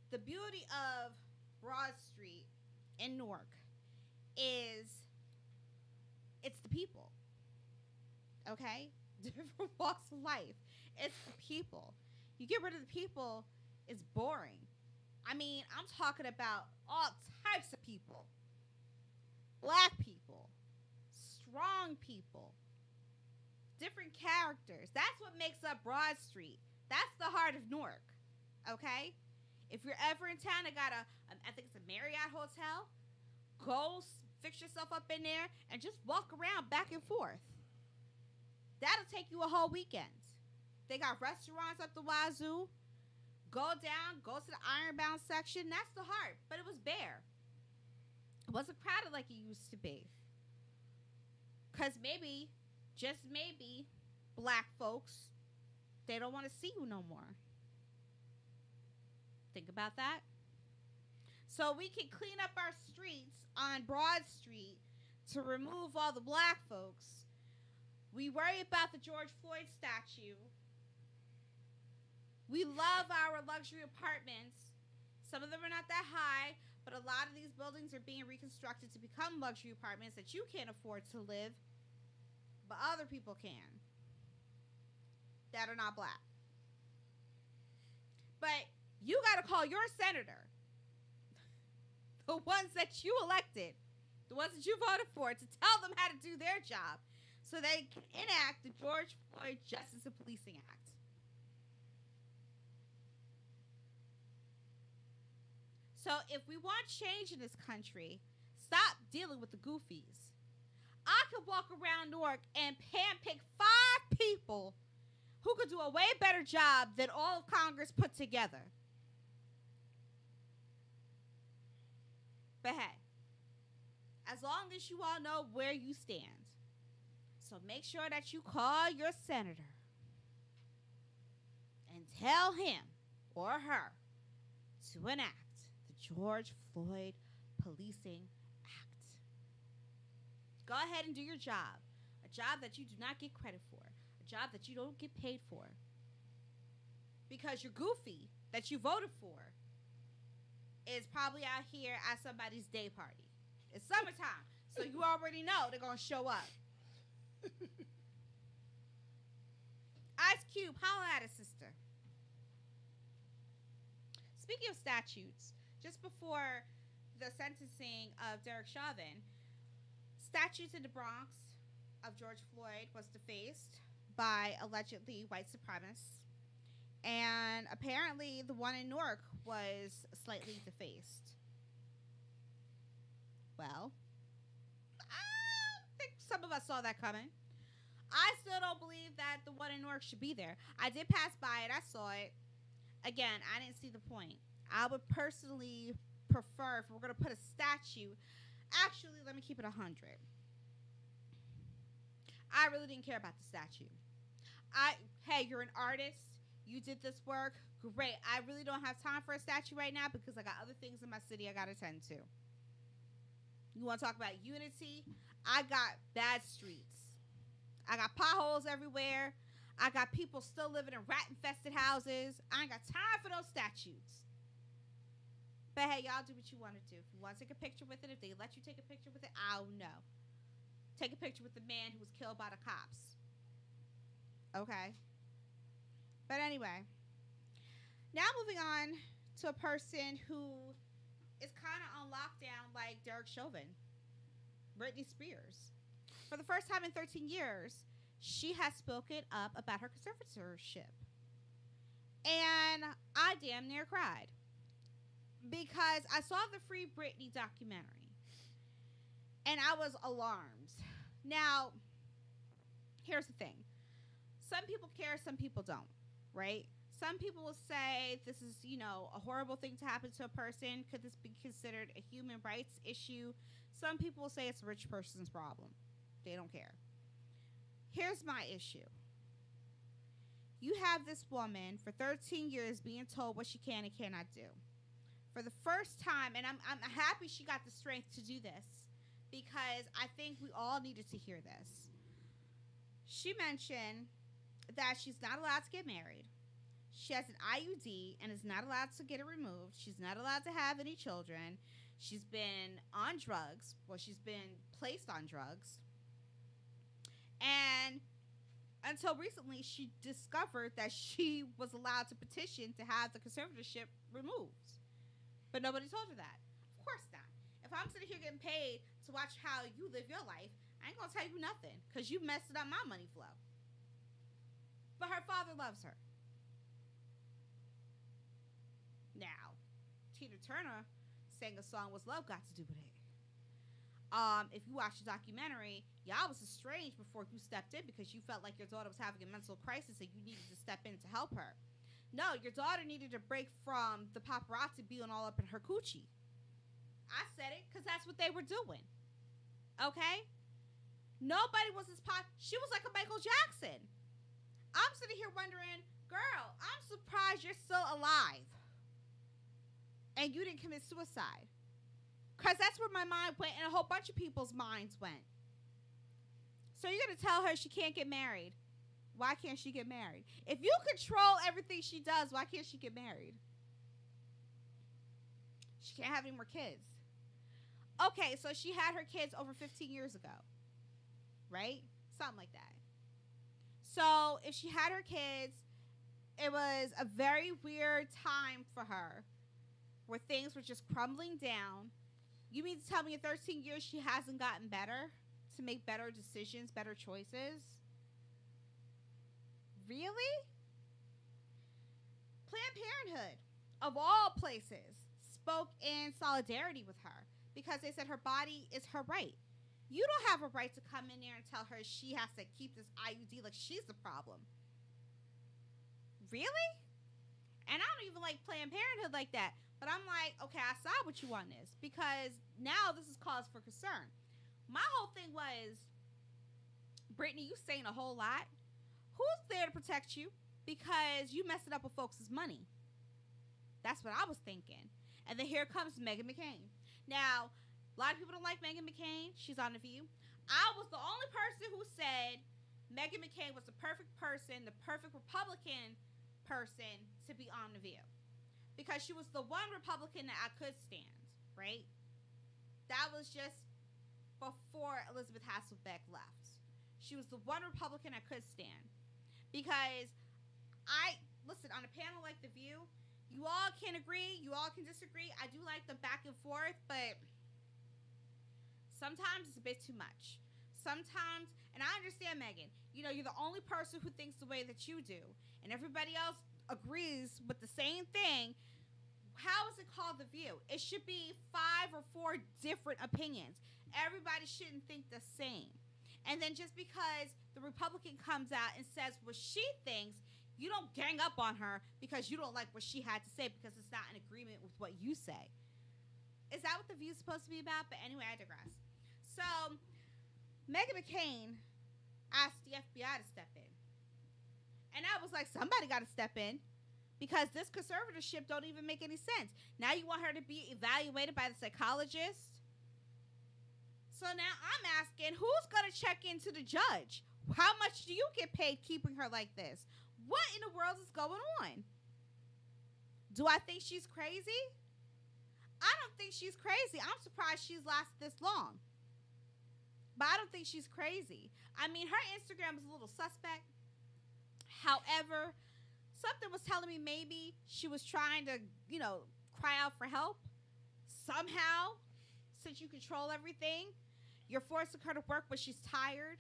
The beauty of Broad Street in Newark is it's the people, okay? Different walks of life. It's the people. You get rid of the people, it's boring. I mean, I'm talking about all types of people. Black people, strong people, different characters. That's what makes up Broad Street. That's the heart of Newark, okay? If you're ever in town, I think it's a Marriott hotel, go fix yourself up in there and just walk around back and forth. That'll take you a whole weekend. They got restaurants up the wazoo. Go down, go to the Ironbound section. That's the heart. But it was bare. It wasn't crowded like it used to be. Because maybe, just maybe, black folks, they don't want to see you no more. Think about that. So we can clean up our streets on Broad Street to remove all the black folks. We worry about the George Floyd statue. We love our luxury apartments. Some of them are not that high, but a lot of these buildings are being reconstructed to become luxury apartments that you can't afford to live, but other people can that are not black. But you got to call your senator, the ones that you elected, the ones that you voted for, to tell them how to do their job so they can enact the George Floyd Justice and Policing Act. So if we want change in this country, stop dealing with the goofies. I could walk around Newark and handpick 5 people who could do a way better job than all of Congress put together. But hey, as long as you all know where you stand, so make sure that you call your senator and tell him or her to enact the George Floyd Policing Act. Go ahead and do your job, a job that you do not get credit for, a job that you don't get paid for, because your goofy that you voted for is probably out here at somebody's day party. It's summertime, so you already know they're going to show up. Ice Cube, holla at a sister. Speaking of statutes, just before the sentencing of Derek Chauvin, statues in the Bronx of George Floyd was defaced by allegedly white supremacists. And apparently the one in Newark was slightly defaced. Well, I think some of us saw that coming. I still don't believe that the one in Newark should be there. I did pass by it. I saw it. Again, I didn't see the point. I would personally prefer, if we're going to put a statue, actually, let me keep it 100. I really didn't care about the statue. Hey, you're an artist. You did this work. Great. I really don't have time for a statue right now because I got other things in my city I got to attend to. You want to talk about unity? I got bad streets. I got potholes everywhere. I got people still living in rat-infested houses. I ain't got time for those statues. But hey, y'all do what you want to do. If you want to take a picture with it, if they let you take a picture with it, I don't know. Take a picture with the man who was killed by the cops. Okay. But anyway, now moving on to a person who is kind of on lockdown like Derek Chauvin, Britney Spears. For the first time in 13 years, she has spoken up about her conservatorship. And I damn near cried. Because I saw the Free Britney documentary. And I was alarmed. Now, here's the thing. Some people care, some people don't, right? Some people will say this is, a horrible thing to happen to a person. Could this be considered a human rights issue? Some people will say it's a rich person's problem. They don't care. Here's my issue. You have this woman for 13 years being told what she can and cannot do. For the first time, and I'm happy she got the strength to do this because I think we all needed to hear this. She mentioned that she's not allowed to get married. She has an IUD and is not allowed to get it removed. She's not allowed to have any children. She's been on drugs. Well, she's been placed on drugs. And until recently, she discovered that she was allowed to petition to have the conservatorship removed. But nobody told her that. Of course not. If I'm sitting here getting paid to watch how you live your life, I ain't going to tell you nothing because you messed up my money flow. But her father loves her. Now, Tina Turner sang a song, What's Love Got to Do with It? If you watch the documentary, y'all was estranged before you stepped in because you felt like your daughter was having a mental crisis and you needed to step in to help her. No, your daughter needed a break from the paparazzi being all up in her coochie. I said it because that's what they were doing. Okay? Nobody was as she was like a Michael Jackson. I'm sitting here wondering, girl, I'm surprised you're still alive. And you didn't commit suicide. Because that's where my mind went and a whole bunch of people's minds went. So you're going to tell her she can't get married. Why can't she get married? If you control everything she does, why can't she get married? She can't have any more kids. Okay, so she had her kids over 15 years ago. Right? Something like that. So if she had her kids, it was a very weird time for her where things were just crumbling down. You mean to tell me in 13 years she hasn't gotten better to make better decisions, better choices? Really? Planned Parenthood, of all places, spoke in solidarity with her because they said her body is her right. You don't have a right to come in there and tell her she has to keep this IUD like she's the problem. Really? And I don't even like Planned Parenthood like that. But I'm like, okay, I side with you on this because now this is cause for concern. My whole thing was, Brittany, you saying a whole lot. Who's there to protect you? Because you messing up with folks' money. That's what I was thinking. And then here comes Meghan McCain. Now, a lot of people don't like Meghan McCain. She's on The View. I was the only person who said Meghan McCain was the perfect person, the perfect Republican person to be on The View. Because she was the one Republican that I could stand, right? That was just before Elizabeth Hasselbeck left. She was the one Republican I could stand. Because listen, on a panel like The View, you all can agree, you all can disagree. I do like the back and forth, but sometimes it's a bit too much. Sometimes, and I understand, Meghan, you're the only person who thinks the way that you do, and everybody else agrees with the same thing. How is it called The View? It should be 5 or 4 different opinions. Everybody shouldn't think the same. And then just because the Republican comes out and says what she thinks, you don't gang up on her because you don't like what she had to say because it's not in agreement with what you say. Is that what The View is supposed to be about? But anyway, I digress. So, Meghan McCain asked the FBI to step in. And I was like, somebody got to step in because this conservatorship don't even make any sense. Now you want her to be evaluated by the psychologist? So now I'm asking, who's going to check into the judge? How much do you get paid keeping her like this? What in the world is going on? Do I think she's crazy? I don't think she's crazy. I'm surprised she's lasted this long. But I don't think she's crazy. I mean, her Instagram is a little suspect. However, something was telling me maybe she was trying to, cry out for help. Somehow, since you control everything, you're forcing her to work when she's tired.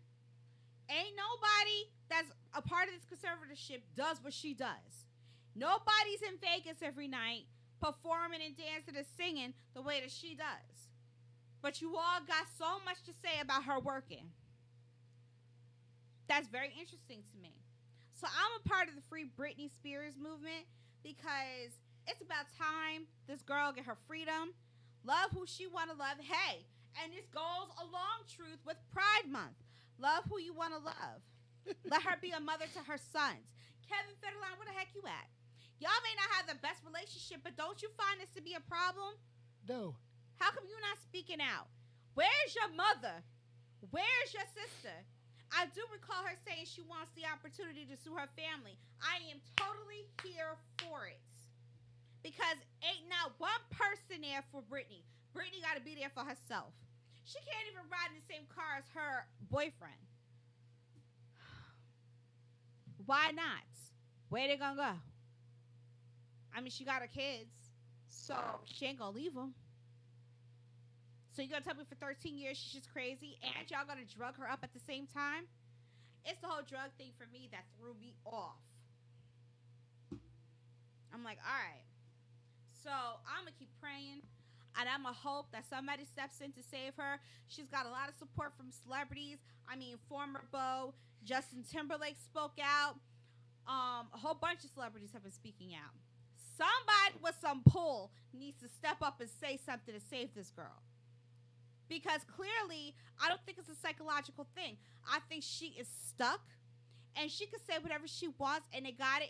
Ain't nobody that's a part of this conservatorship does what she does. Nobody's in Vegas every night performing and dancing and singing the way that she does. But you all got so much to say about her working. That's very interesting to me. So I'm a part of the Free Britney Spears movement because it's about time this girl get her freedom. Love who she want to love. Hey, and this goes along truth with Pride Month. Love who you want to love. Let her be a mother to her sons. Kevin Federline, where the heck you at? Y'all may not have the best relationship, but don't you find this to be a problem? No. How come you not speaking out? Where's your mother? Where's your sister? I do recall her saying she wants the opportunity to sue her family. I am totally here for it. Because ain't not one person there for Britney. Britney got to be there for herself. She can't even ride in the same car as her boyfriend. Why not? Where they gonna go? I mean, she got her kids, so she ain't gonna leave them. So you gonna tell me for 13 years she's just crazy and y'all gonna drug her up at the same time? It's the whole drug thing for me that threw me off. I'm like, all right. So I'm gonna keep praying. And I'm going to hope that somebody steps in to save her. She's got a lot of support from celebrities. I mean, former beau Justin Timberlake spoke out. A whole bunch of celebrities have been speaking out. Somebody with some pull needs to step up and say something to save this girl. Because clearly, I don't think it's a psychological thing. I think she is stuck. And she can say whatever she wants, and they got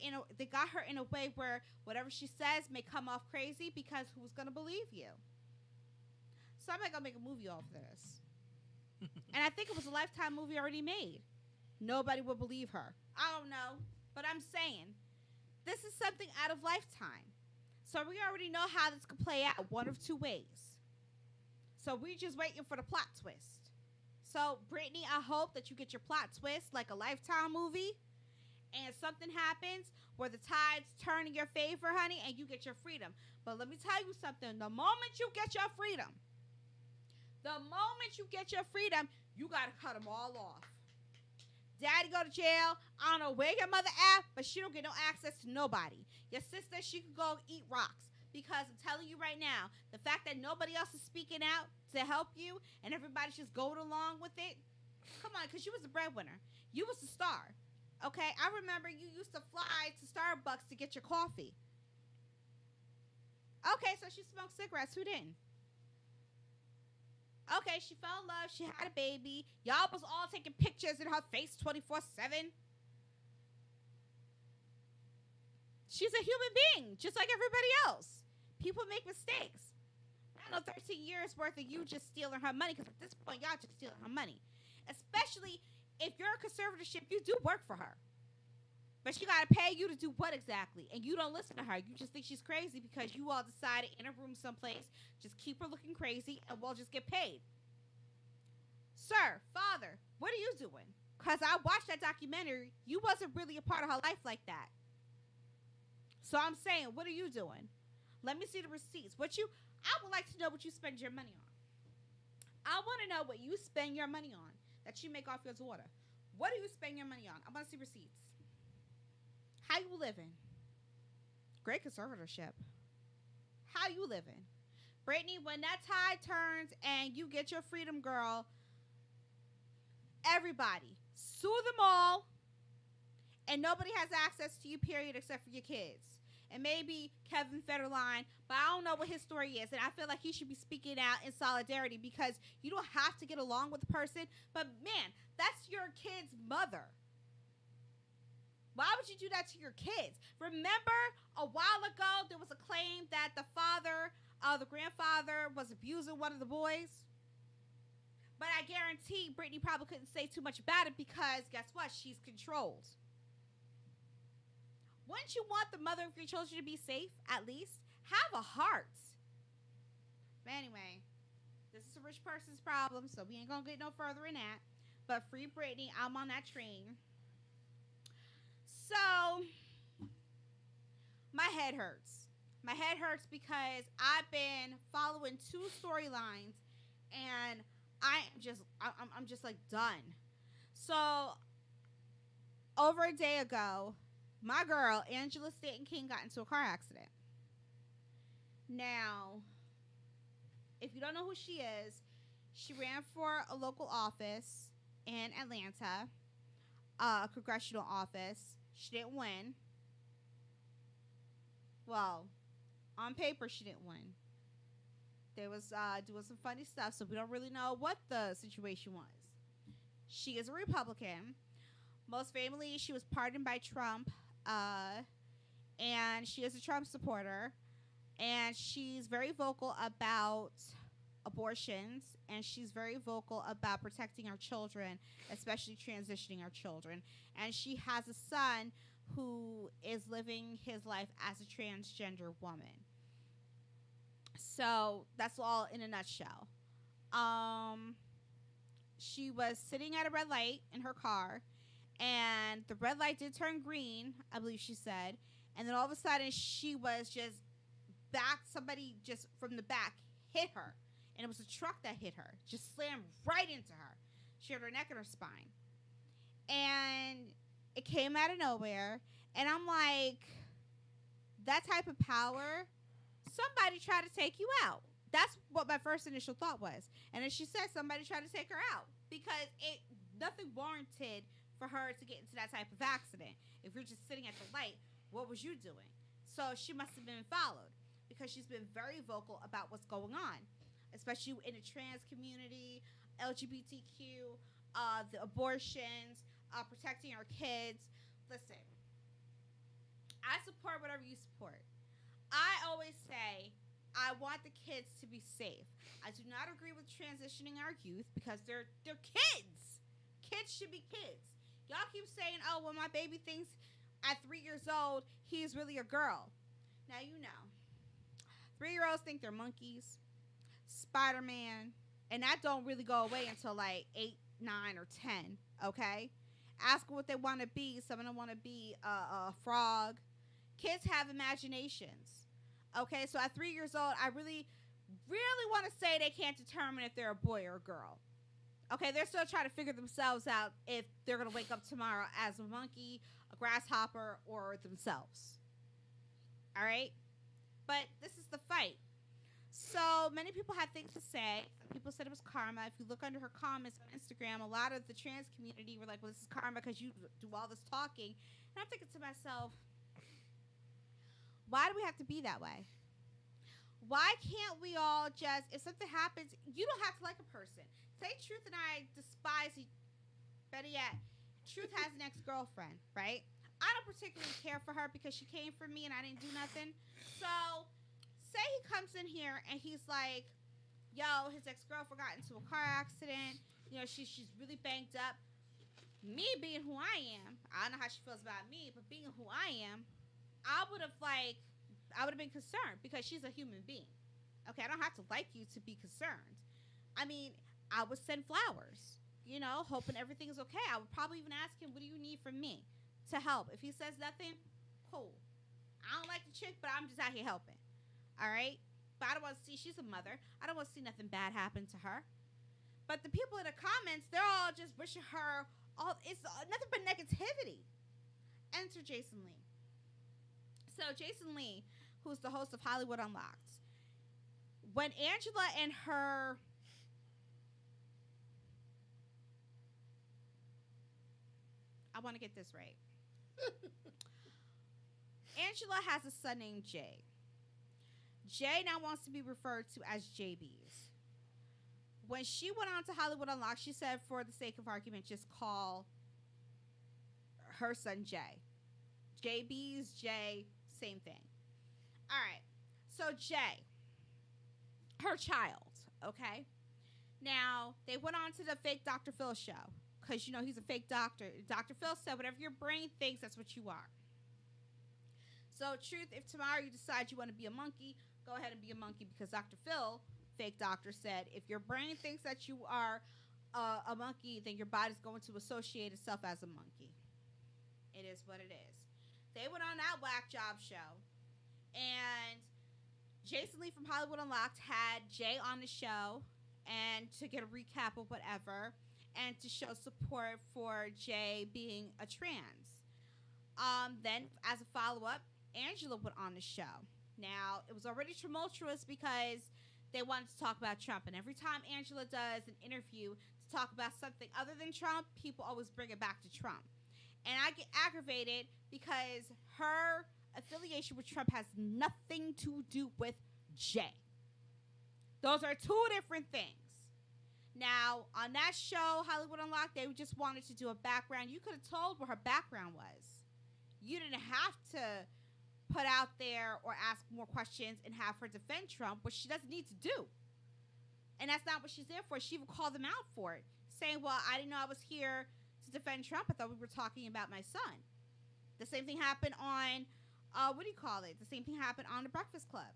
her in a way where whatever she says may come off crazy because who's going to believe you? Somebody gonna make a movie off this. And I think it was a Lifetime movie already made. Nobody would believe her. I don't know. But I'm saying, this is something out of Lifetime. So we already know how this could play out one of two ways. So we're just waiting for the plot twist. So, Brittany, I hope that you get your plot twist like a Lifetime movie. And something happens where the tides turn in your favor, honey, and you get your freedom. But let me tell you something. The moment you get your freedom, you got to cut them all off. Daddy go to jail. I don't know where your mother at, but she don't get no access to nobody. Your sister, she can go eat rocks. Because I'm telling you right now, the fact that nobody else is speaking out to help you and everybody's just going along with it, come on, because you was the breadwinner. You was the star. Okay, I remember you used to fly to Starbucks to get your coffee. Okay, so she smoked cigarettes. Who didn't? Okay, she fell in love. She had a baby. Y'all was all taking pictures in her face 24/7. She's a human being, just like everybody else. People make mistakes. I know 13 years worth of you just stealing her money, because at this point, y'all just stealing her money. Especially if you're a conservatorship, you do work for her. But she got to pay you to do what exactly? And you don't listen to her. You just think she's crazy because you all decided in a room someplace, just keep her looking crazy and we'll just get paid. Sir, father, what are you doing? Because I watched that documentary. You wasn't really a part of her life like that. So I'm saying, what are you doing? Let me see the receipts. I would like to know what you spend your money on. I want to know what you spend your money on that you make off your daughter. What do you spend your money on? I want to see receipts. How you living? Great conservatorship. How you living? Brittany, when that tide turns and you get your freedom, girl, everybody, sue them all, and nobody has access to you, period, except for your kids. And maybe Kevin Federline, but I don't know what his story is. And I feel like he should be speaking out in solidarity, because you don't have to get along with the person. But, man, that's your kid's mother. Why would you do that to your kids? Remember a while ago there was a claim that the grandfather was abusing one of the boys? But I guarantee Brittany probably couldn't say too much about it, because guess what? She's controlled. Wouldn't you want the mother of your children to be safe, at least? Have a heart. But anyway, this is a rich person's problem, so we ain't going to get no further in that. But free Brittany, I'm on that train. So, my head hurts. My head hurts because I've been following two storylines, and I'm just like done. So, over a day ago, my girl, Angela Stanton King, got into a car accident. Now, if you don't know who she is, she ran for a local office in Atlanta, a congressional office. She didn't win. Well, on paper, she didn't win. They was doing some funny stuff, so we don't really know what the situation was. She is a Republican. Most famously, she was pardoned by Trump, and she is a Trump supporter. And she's very vocal about abortions, and she's very vocal about protecting our children, especially transitioning our children. And she has a son who is living his life as a transgender woman. So that's all in a nutshell. She was sitting at a red light in her car, and the red light did turn green, I believe she said. And then all of a sudden, she was just somebody just from the back hit her. And it was a truck that hit her, just slammed right into her. She hurt her neck and her spine. And it came out of nowhere. And I'm like, that type of power, somebody tried to take you out. That's what my first initial thought was. And then she said somebody tried to take her out, because nothing warranted for her to get into that type of accident. If you're just sitting at the light, what was you doing? So she must have been followed, because she's been very vocal about what's going on, especially in the trans community, LGBTQ, the abortions, protecting our kids. Listen, I support whatever you support. I always say, I want the kids to be safe. I do not agree with transitioning our youth because they're kids. Kids should be kids. Y'all keep saying, "Oh, well, my baby thinks at 3 years old he's really a girl." Now you know, 3-year-olds think they're monkeys, Spider-Man, and that don't really go away until like 8, 9, or 10. Okay, ask them what they want to be. Some of them want to be a frog. Kids have imaginations. Okay, so at 3 years old, I really, really want to say they can't determine if they're a boy or a girl. Okay, they're still trying to figure themselves out if they're going to wake up tomorrow as a monkey, a grasshopper, or themselves. All right? But this is the fight. So many people had things to say. Some people said it was karma. If you look under her comments on Instagram, a lot of the trans community were like, well, this is karma because you do all this talking. And I'm thinking to myself, why do we have to be that way? Why can't we all just, if something happens, you don't have to like a person. Say Truth and I despise better yet, Truth has an ex-girlfriend, right? I don't particularly care for her because she came for me and I didn't do nothing. So, say he comes in here and he's like, yo, his ex-girlfriend got into a car accident. You know, she's really banged up. Me being who I am, I don't know how she feels about me, but being who I am, I would have been concerned because she's a human being. Okay, I don't have to like you to be concerned. I mean, I would send flowers, you know, hoping everything is okay. I would probably even ask him, what do you need from me to help? If he says nothing, cool. I don't like the chick, but I'm just out here helping. All right? But I don't want to see, she's a mother. I don't want to see nothing bad happen to her. But the people in the comments, they're all just wishing her it's nothing but negativity. Enter Jason Lee. So Jason Lee, who's the host of Hollywood Unlocked, when Angela and her I want to get this right. Angela has a son named Jay. Jay now wants to be referred to as JB's. When she went on to Hollywood Unlocked, she said, for the sake of argument, just call her son Jay. JB's, Jay, same thing. All right. So Jay, her child, okay? Now, they went on to the fake Dr. Phil show because, you know, he's a fake doctor. Dr. Phil said, whatever your brain thinks, that's what you are. So, Truth, if tomorrow you decide you want to be a monkey, go ahead and be a monkey because Dr. Phil, fake doctor, said if your brain thinks that you are a monkey, then your body's going to associate itself as a monkey. It is what it is. They went on that whack job show, and Jason Lee from Hollywood Unlocked had Jay on the show, and to get a recap of whatever, and to show support for Jay being a trans. Then, as a follow-up, Angela went on the show. Now, it was already tumultuous because they wanted to talk about Trump, and every time Angela does an interview to talk about something other than Trump, people always bring it back to Trump. And I get aggravated because her affiliation with Trump has nothing to do with Jay. Those are two different things. Now, on that show, Hollywood Unlocked, they just wanted to do a background. You could have told what her background was. You didn't have to put out there or ask more questions and have her defend Trump, which she doesn't need to do. And that's not what she's there for. She even called them out for it, saying, well, I didn't know I was here to defend Trump. I thought we were talking about my son. The same thing happened on, The same thing happened on The Breakfast Club,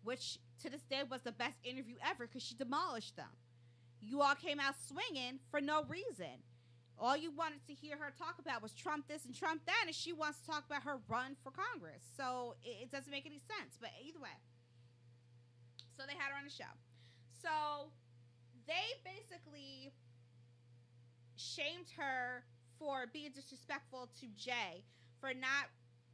which to this day was the best interview ever because she demolished them. You all came out swinging for no reason. All you wanted to hear her talk about was Trump this and Trump that, and she wants to talk about her run for Congress. So it doesn't make any sense. But either way. So they had her on the show. So they basically shamed her for being disrespectful to Jay, for not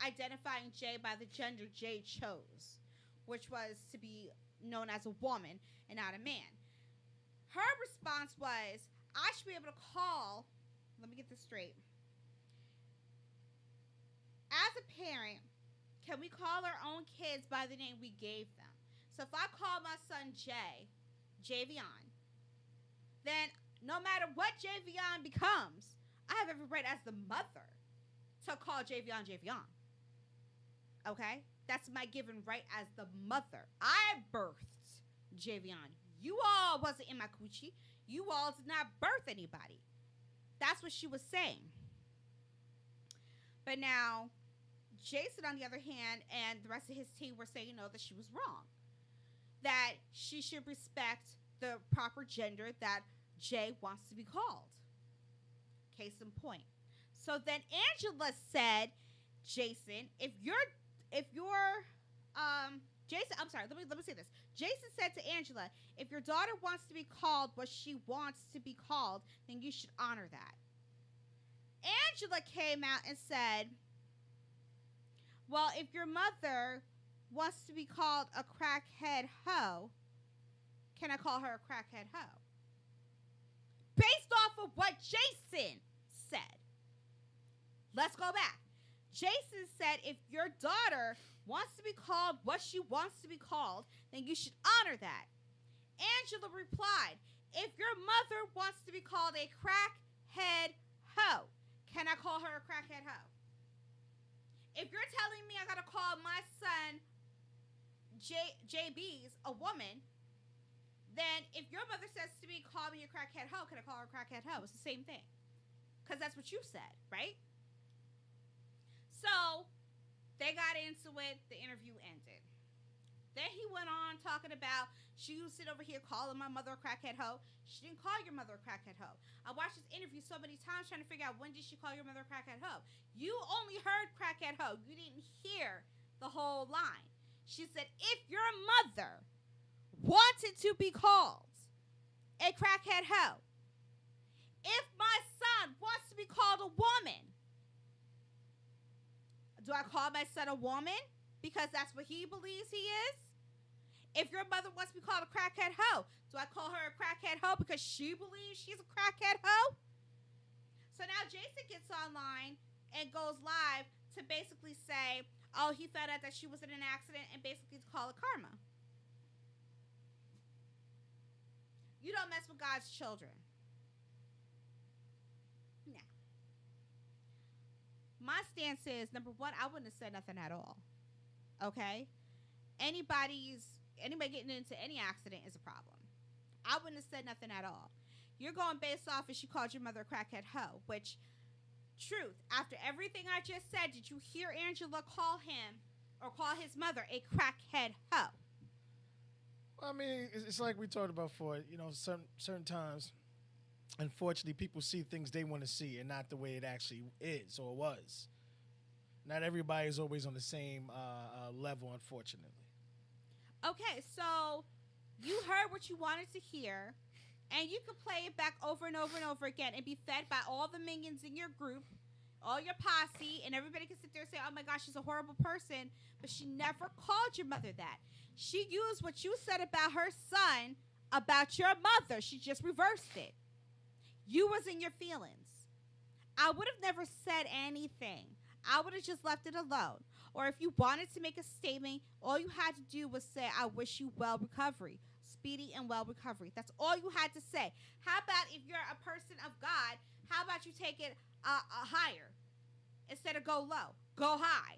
identifying Jay by the gender Jay chose, which was to be known as a woman and not a man. Her response was, I should be able to call, let me get this straight. As a parent, can we call our own kids by the name we gave them? So if I call my son Javion, then no matter what Javion becomes, I have every right as the mother to call Javion. Okay? That's my given right as the mother. I birthed Javion. You all wasn't in my coochie. You all did not birth anybody. That's what she was saying. But now, Jason, on the other hand, and the rest of his team were saying no, that she was wrong. That she should respect the proper gender that Jay wants to be called. Case in point. So then Angela said, Jason, Jason, I'm sorry, let me say this. Jason said to Angela, if your daughter wants to be called what she wants to be called, then you should honor that. Angela came out and said, well, if your mother wants to be called a crackhead hoe, can I call her a crackhead hoe? Based off of what Jason said. Let's go back. Jason said if your daughter wants to be called what she wants to be called, then you should honor that. Angela replied, if your mother wants to be called a crackhead hoe, can I call her a crackhead hoe? If you're telling me I gotta call my son JB's a woman, then if your mother says to me, call me a crackhead hoe, can I call her a crackhead hoe? It's the same thing. Because that's what you said, right? So, they got into it. The interview ended. Then he went on talking about, she was sitting over here calling my mother a crackhead hoe. She didn't call your mother a crackhead hoe. I watched this interview so many times trying to figure out when did she call your mother a crackhead hoe. You only heard crackhead hoe. You didn't hear the whole line. She said, if your mother wanted to be called a crackhead hoe, if my son wants to be called a woman, do I call my son a woman because that's what he believes he is? If your mother wants to be called a crackhead hoe, do I call her a crackhead hoe because she believes she's a crackhead hoe? So now Jason gets online and goes live to basically say, oh, he found out that she was in an accident and basically to call it karma. You don't mess with God's children. No. My stance is, number one, I wouldn't have said nothing at all. Okay? Anybody getting into any accident is a problem. I wouldn't have said nothing at all. You're going based off if she called your mother a crackhead hoe, which, truth, after everything I just said, did you hear Angela call him or call his mother a crackhead hoe? Well, I mean, it's like we talked about before. You know, certain times, unfortunately, people see things they want to see and not the way it actually is or was. Not everybody is always on the same level, unfortunately. Okay, so you heard what you wanted to hear, and you could play it back over and over and over again and be fed by all the minions in your group, all your posse, and everybody can sit there and say, oh my gosh, she's a horrible person, but she never called your mother that. She used what you said about her son, about your mother. She just reversed it. You was in your feelings. I would have never said anything. I would have just left it alone. Or if you wanted to make a statement, all you had to do was say, I wish you well recovery. Speedy and well recovery. That's all you had to say. How about if you're a person of God, how about you take it higher? Instead of go low, go high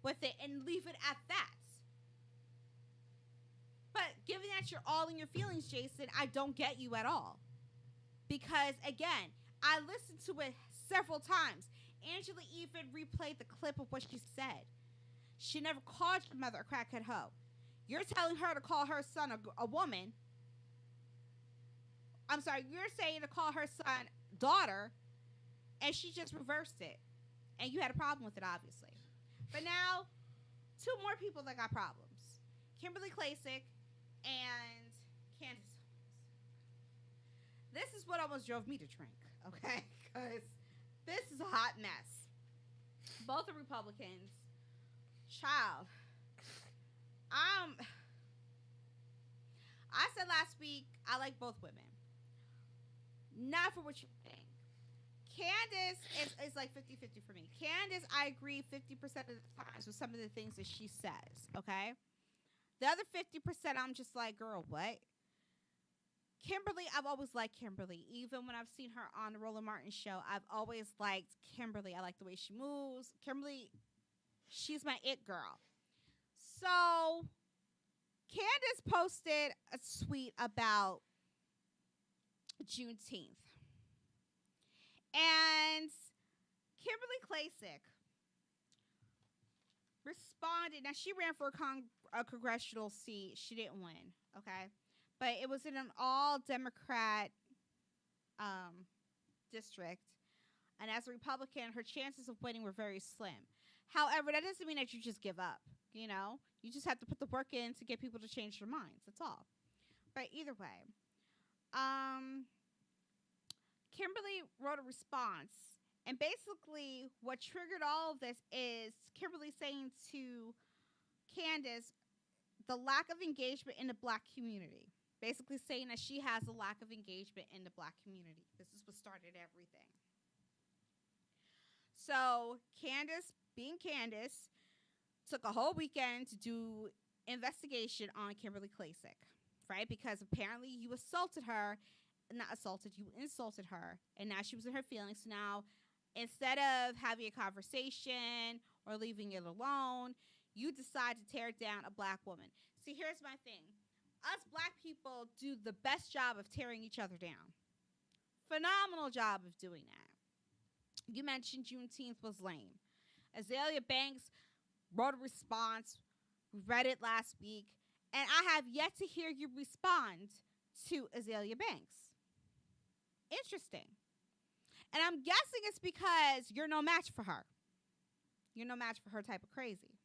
with it and leave it at that. But given that you're all in your feelings, Jason, I don't get you at all. Because, again, I listened to it several times. Angela even replayed the clip of what she said. She never called your mother a crackhead hoe. You're telling her to call her son a woman. I'm sorry, you're saying to call her son daughter, and she just reversed it. And you had a problem with it, obviously. But now, two more people that got problems. Kimberly Klasick and Candace. This is what almost drove me to drink, okay? Because this is a hot mess. Both are Republicans. Child. I said last week I like both women. Not for what you think. Candace is like 50-50 for me. Candace, I agree 50% of the times with some of the things that she says, okay? The other 50%, I'm just like, girl, what? Kimberly, I've always liked Kimberly. Even when I've seen her on the Roland Martin show, I've always liked Kimberly. I like the way she moves. Kimberly, she's my it girl. So Candace posted a tweet about Juneteenth. And Kimberly Klacik responded. Now, she ran for a congressional seat. She didn't win, okay? But it was in an all-Democrat district. And as a Republican, her chances of winning were very slim. However, that doesn't mean that you just give up, you know? You just have to put the work in to get people to change their minds. That's all. But either way, Kimberly wrote a response. And basically, what triggered all of this is Kimberly saying to Candace the lack of engagement in the black community. Basically saying that she has a lack of engagement in the black community. This is what started everything. So Candace, being Candace, took a whole weekend to do investigation on Kimberly Klacik, right? Because apparently you insulted her. Not assaulted, you insulted her. And now she was in her feelings. So now, instead of having a conversation or leaving it alone, you decide to tear down a black woman. See, here's my thing. Us black people do the best job of tearing each other down. Phenomenal job of doing that. You mentioned Juneteenth was lame. Azalea Banks wrote a response. We read it last week. And I have yet to hear you respond to Azalea Banks. Interesting. And I'm guessing it's because you're no match for her. You're no match for her type of crazy.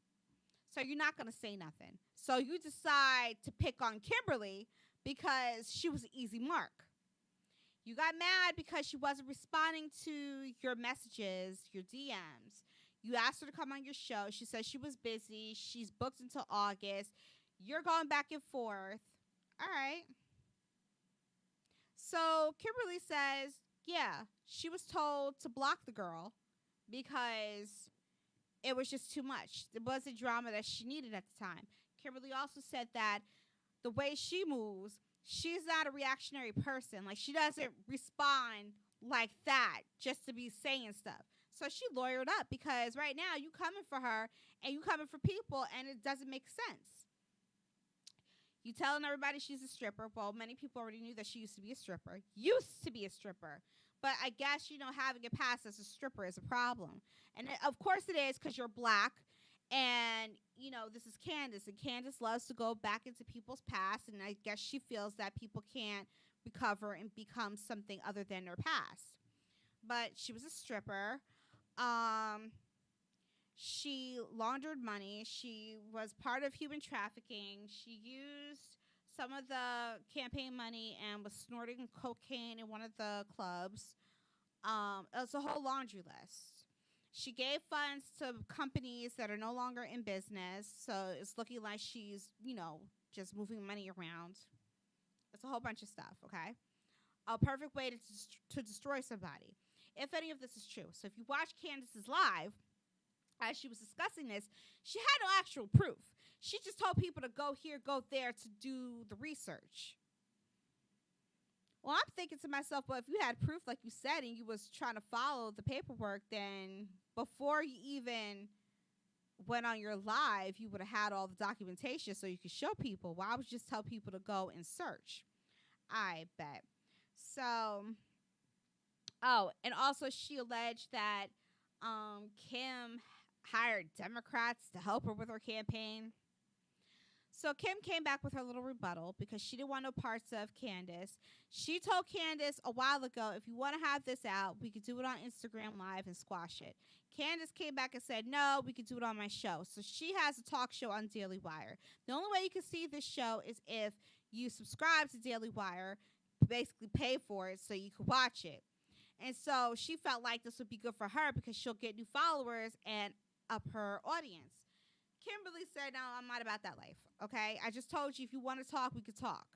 So you're not going to say nothing. So you decide to pick on Kimberly because she was an easy mark. You got mad because she wasn't responding to your messages, your DMs. You asked her to come on your show. She said she was busy. She's booked until August. You're going back and forth. All right. So Kimberly says, yeah, she was told to block the girl because it was just too much. It wasn't drama that she needed at the time. Kimberly also said that the way she moves, she's not a reactionary person. Like, she doesn't respond like that just to be saying stuff. So she lawyered up because right now you coming for her and you coming for people and it doesn't make sense. You telling everybody she's a stripper. Well, many people already knew that she used to be a stripper. Used to be a stripper. But I guess, having it passed as a stripper is a problem. And of course it is because you're black. And, this is Candace. And Candace loves to go back into people's past. And I guess she feels that people can't recover and become something other than their past. But she was a stripper. She laundered money. She was part of human trafficking. She used some of the campaign money and was snorting cocaine in one of the clubs. It was a whole laundry list. She gave funds to companies that are no longer in business. So it's looking like she's, just moving money around. It's a whole bunch of stuff, okay? A perfect way to destroy somebody, if any of this is true. So if you watch Candace's live, as she was discussing this, she had no actual proof. She just told people to go here, go there to do the research. Well, I'm thinking to myself, well, if you had proof, like you said, and you was trying to follow the paperwork, then before you even went on your live, you would have had all the documentation so you could show people. Why would you just tell people to go and search? I bet. So, and also she alleged that Kim hired Democrats to help her with her campaign. So Kim came back with her little rebuttal because she didn't want no parts of Candace. She told Candace a while ago, if you want to have this out, we could do it on Instagram Live and squash it. Candace came back and said, no, we could do it on my show. So she has a talk show on Daily Wire. The only way you can see this show is if you subscribe to Daily Wire, basically pay for it so you can watch it. And so she felt like this would be good for her because she'll get new followers and up her audience. Kimberly said, no, I'm not about that life, okay? I just told you if you want to talk, we could talk,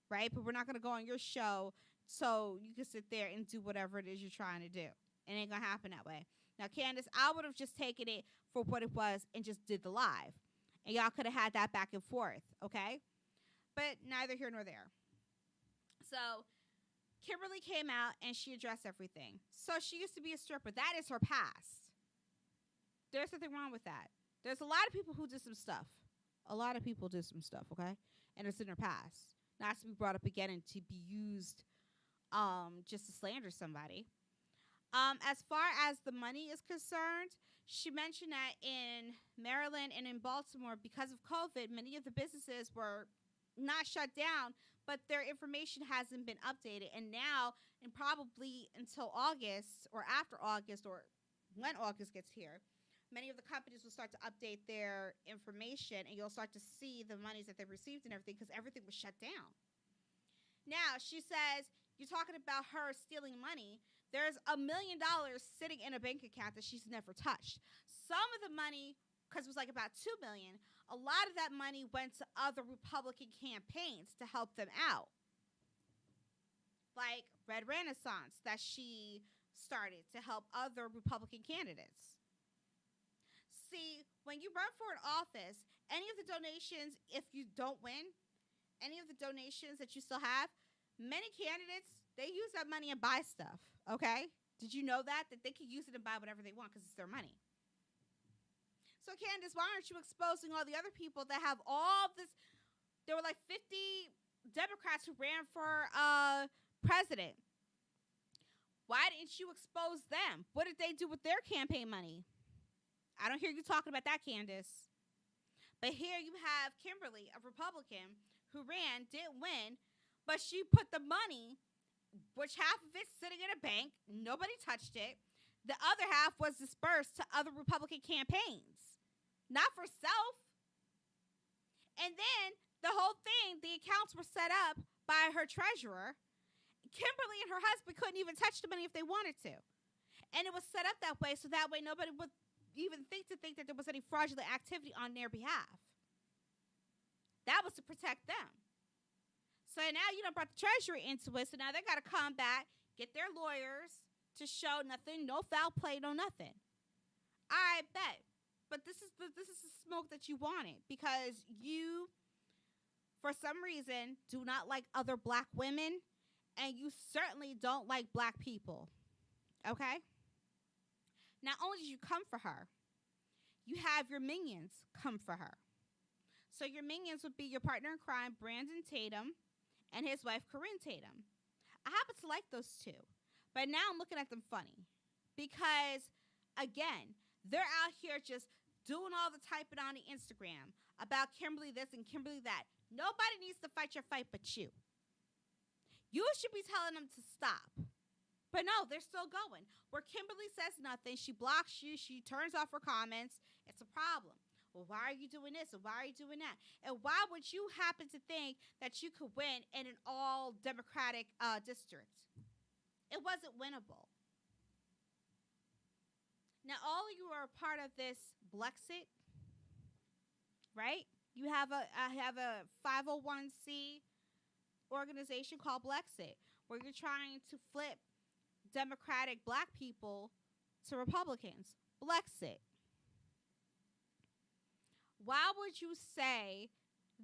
right? But we're not going to go on your show so you can sit there and do whatever it is you're trying to do. It ain't going to happen that way. Now, Candace, I would have just taken it for what it was and just did the live. And y'all could have had that back and forth, okay? But neither here nor there. So Kimberly came out and she addressed everything. So she used to be a stripper. That is her past. There's nothing wrong with that. There's a lot of people who do some stuff, A lot of people did some stuff, okay? And it's in her past. Not to be brought up again and to be used just to slander somebody. As far as the money is concerned, she mentioned that in Maryland and in Baltimore, because of COVID, many of the businesses were not shut down, but their information hasn't been updated. And now, and probably until August or after August or when August gets here, many of the companies will start to update their information and you'll start to see the monies that they received and everything because everything was shut down. Now, she says, you're talking about her stealing money. There's $1 million sitting in a bank account that she's never touched. Some of the money, because it was like about $2 million, a lot of that money went to other Republican campaigns to help them out. Like Red Renaissance that she started to help other Republican candidates. See, when you run for an office, any of the donations, if you don't win, any of the donations that you still have, many candidates, they use that money and buy stuff, okay? Did you know that? That they can use it and buy whatever they want because it's their money. So, Candace, why aren't you exposing all the other people that have all this? There were like 50 Democrats who ran for president. Why didn't you expose them? What did they do with their campaign money? I don't hear you talking about that, Candace. But here you have Kimberly, a Republican, who ran, didn't win, but she put the money, which half of it's sitting in a bank, nobody touched it. The other half was dispersed to other Republican campaigns, not for self. And then the whole thing, the accounts were set up by her treasurer. Kimberly and her husband couldn't even touch the money if they wanted to. And it was set up that way so that way nobody would even think that there was any fraudulent activity on their behalf. That was to protect them. So now you done brought the treasury into it, so now they got to come back, get their lawyers to show nothing, no foul play, no nothing. I bet. But this is the smoke that you wanted because you, for some reason, do not like other black women, and you certainly don't like black people. Okay? Not only did you come for her, you have your minions come for her. So your minions would be your partner in crime, Brandon Tatum, and his wife, Corinne Tatum. I happen to like those two, but now I'm looking at them funny because, again, they're out here just doing all the typing on the Instagram about Kimberly this and Kimberly that. Nobody needs to fight your fight but you. You should be telling them to stop. But no, they're still going. Where Kimberly says nothing, she blocks you, she turns off her comments. It's a problem. Well, why are you doing this? And why are you doing that? And why would you happen to think that you could win in an all-Democratic district? It wasn't winnable. Now, all of you are a part of this Blexit, right? You have a 501c organization called Blexit, where you're trying to flip Democratic black people to Republicans. Blexit. Why would you say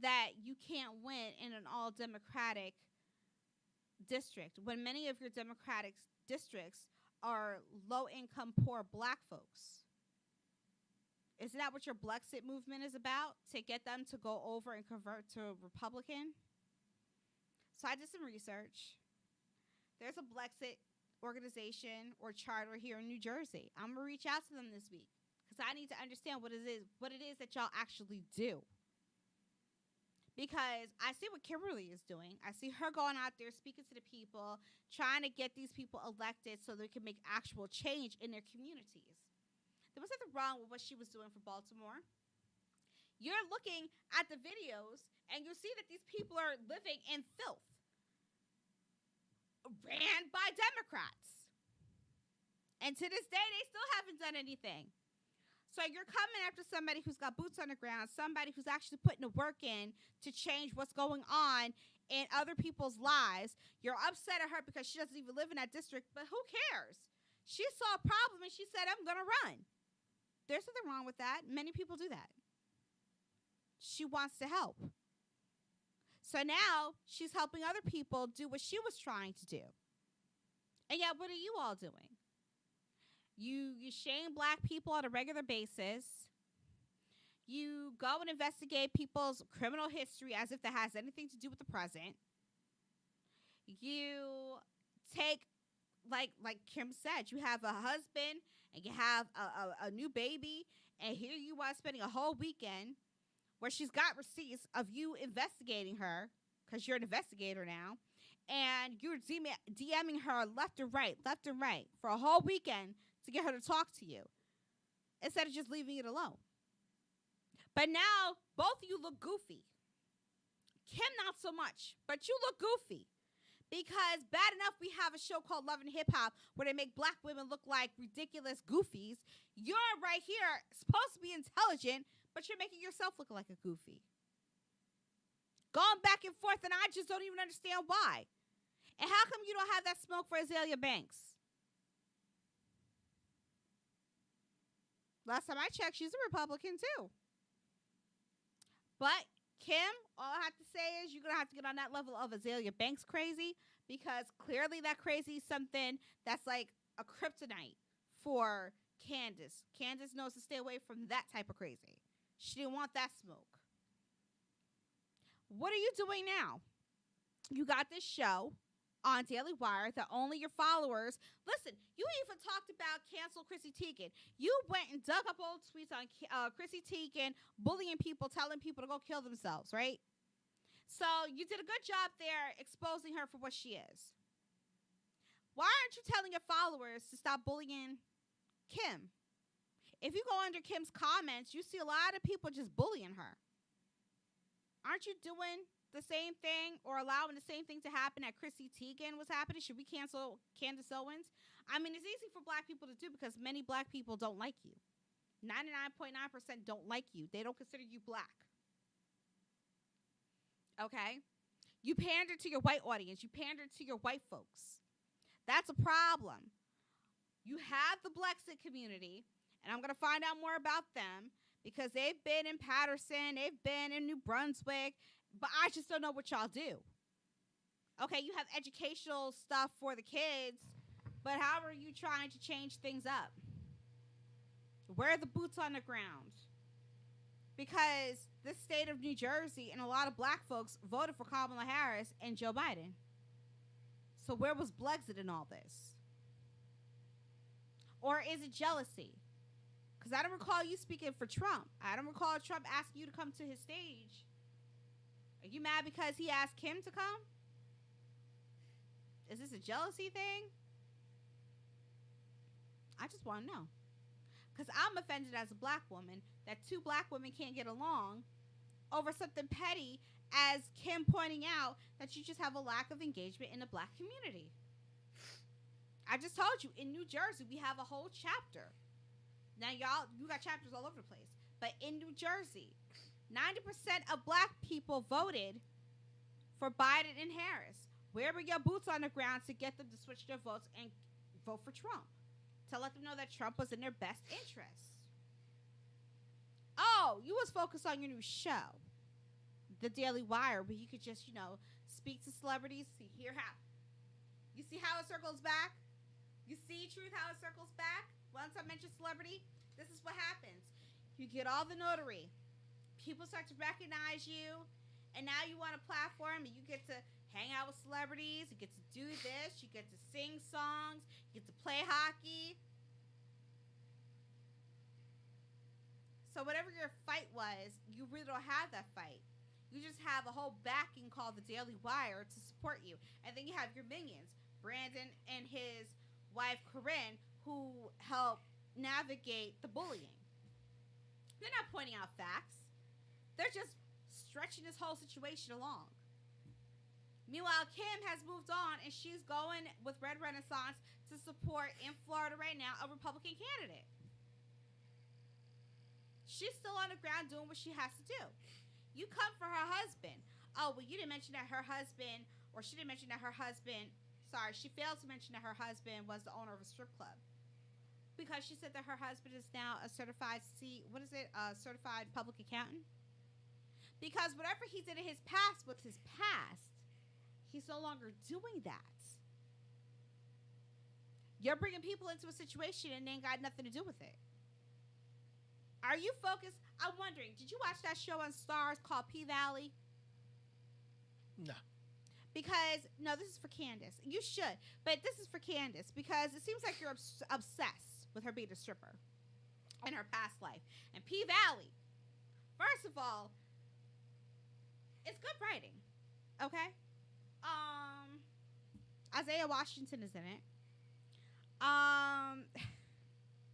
that you can't win in an all-Democratic district when many of your Democratic districts are low-income, poor black folks? Isn't that what your Blexit movement is about? To get them to go over and convert to Republican? So I did some research. There's a Blexit organization or charter here in New Jersey. I'm going to reach out to them this week because I need to understand what it is that y'all actually do. Because I see what Kimberly is doing. I see her going out there speaking to the people, trying to get these people elected so they can make actual change in their communities. There was nothing wrong with what she was doing for Baltimore. You're looking at the videos and you'll see that these people are living in filth. Ran by Democrats. And to this day, they still haven't done anything. So you're coming after somebody who's got boots on the ground, somebody who's actually putting the work in to change what's going on in other people's lives. You're upset at her because she doesn't even live in that district, but who cares? She saw a problem and she said, I'm going to run. There's nothing wrong with that. Many people do that. She wants to help. So now she's helping other people do what she was trying to do. And yet, what are you all doing? You shame black people on a regular basis. You go and investigate people's criminal history as if that has anything to do with the present. You take, like Kim said, you have a husband and you have a new baby, and here you are spending a whole weekend where she's got receipts of you investigating her because you're an investigator now, and you're DMing her left and right for a whole weekend to get her to talk to you instead of just leaving it alone. But now both of you look goofy. Kim, not so much, but you look goofy. Because bad enough we have a show called Love and Hip Hop where they make black women look like ridiculous goofies. You're right here supposed to be intelligent, but you're making yourself look like a goofy. Going back and forth, and I just don't even understand why. And how come you don't have that smoke for Azalea Banks? Last time I checked, she's a Republican too. But Kim, all I have to say is you're going to have to get on that level of Azalea Banks crazy, because clearly that crazy is something that's like a kryptonite for Candace. Candace knows to stay away from that type of crazy. She didn't want that smoke. What are you doing now? You got this show on Daily Wire that only your followers... Listen, you even talked about cancel Chrissy Teigen. You went and dug up old tweets on Chrissy Teigen, bullying people, telling people to go kill themselves, right? So you did a good job there exposing her for what she is. Why aren't you telling your followers to stop bullying Kim? If you go under Kim's comments, you see a lot of people just bullying her. Aren't you doing the same thing or allowing the same thing to happen that Chrissy Teigen was happening? Should we cancel Candace Owens? I mean, it's easy for black people to do because many black people don't like you. 99.9% don't like you. They don't consider you black. Okay? You pander to your white audience. You pander to your white folks. That's a problem. You have the Blexit community, and I'm going to find out more about them because they've been in Patterson, they've been in New Brunswick, but I just don't know what y'all do. Okay, you have educational stuff for the kids, but how are you trying to change things up? Where are the boots on the ground? Because the state of New Jersey and a lot of black folks voted for Kamala Harris and Joe Biden. So where was Blexit in all this? Or is it jealousy? Because I don't recall you speaking for Trump. I don't recall Trump asking you to come to his stage. Are you mad because he asked Kim to come? Is this a jealousy thing? I just want to know. Because I'm offended as a black woman that two black women can't get along over something petty as Kim pointing out that you just have a lack of engagement in the black community. I just told you, in New Jersey, we have a whole chapter. Now, y'all, you got chapters all over the place. But in New Jersey, 90% of black people voted for Biden and Harris. Where were your boots on the ground to get them to switch their votes and vote for Trump? To let them know that Trump was in their best interest. Oh, you was focused on your new show, The Daily Wire, where you could just, speak to celebrities, hear how. You see how it circles back? You see, Truth, how it circles back? Once I mention celebrity, this is what happens. You get all the notary. People start to recognize you, and now you want a platform, and you get to hang out with celebrities. You get to do this. You get to sing songs. You get to play hockey. So whatever your fight was, you really don't have that fight. You just have a whole backing called the Daily Wire to support you. And then you have your minions, Brandon and his wife, Corinne, who help navigate the bullying. They're not pointing out facts. They're just stretching this whole situation along. Meanwhile, Kim has moved on, and she's going with Red Renaissance to support, in Florida right now, a Republican candidate. She's still on the ground doing what she has to do. You come for her husband. Oh, well, you didn't mention that her husband, or she didn't mention that her husband, she failed to mention that her husband was the owner of a strip club. Because she said that her husband is now a certified certified public accountant. Because whatever he did in his past was his past. He's no longer doing that. You're bringing people into a situation and they ain't got nothing to do with it. Are you focused? I'm wondering, did you watch that show on Stars called P Valley? No. Because no, this is for Candace. You should, but this is for Candace because it seems like you're obsessed with her being a stripper in her past life. And P Valley, first of all, it's good writing. Okay. Isaiah Washington is in it.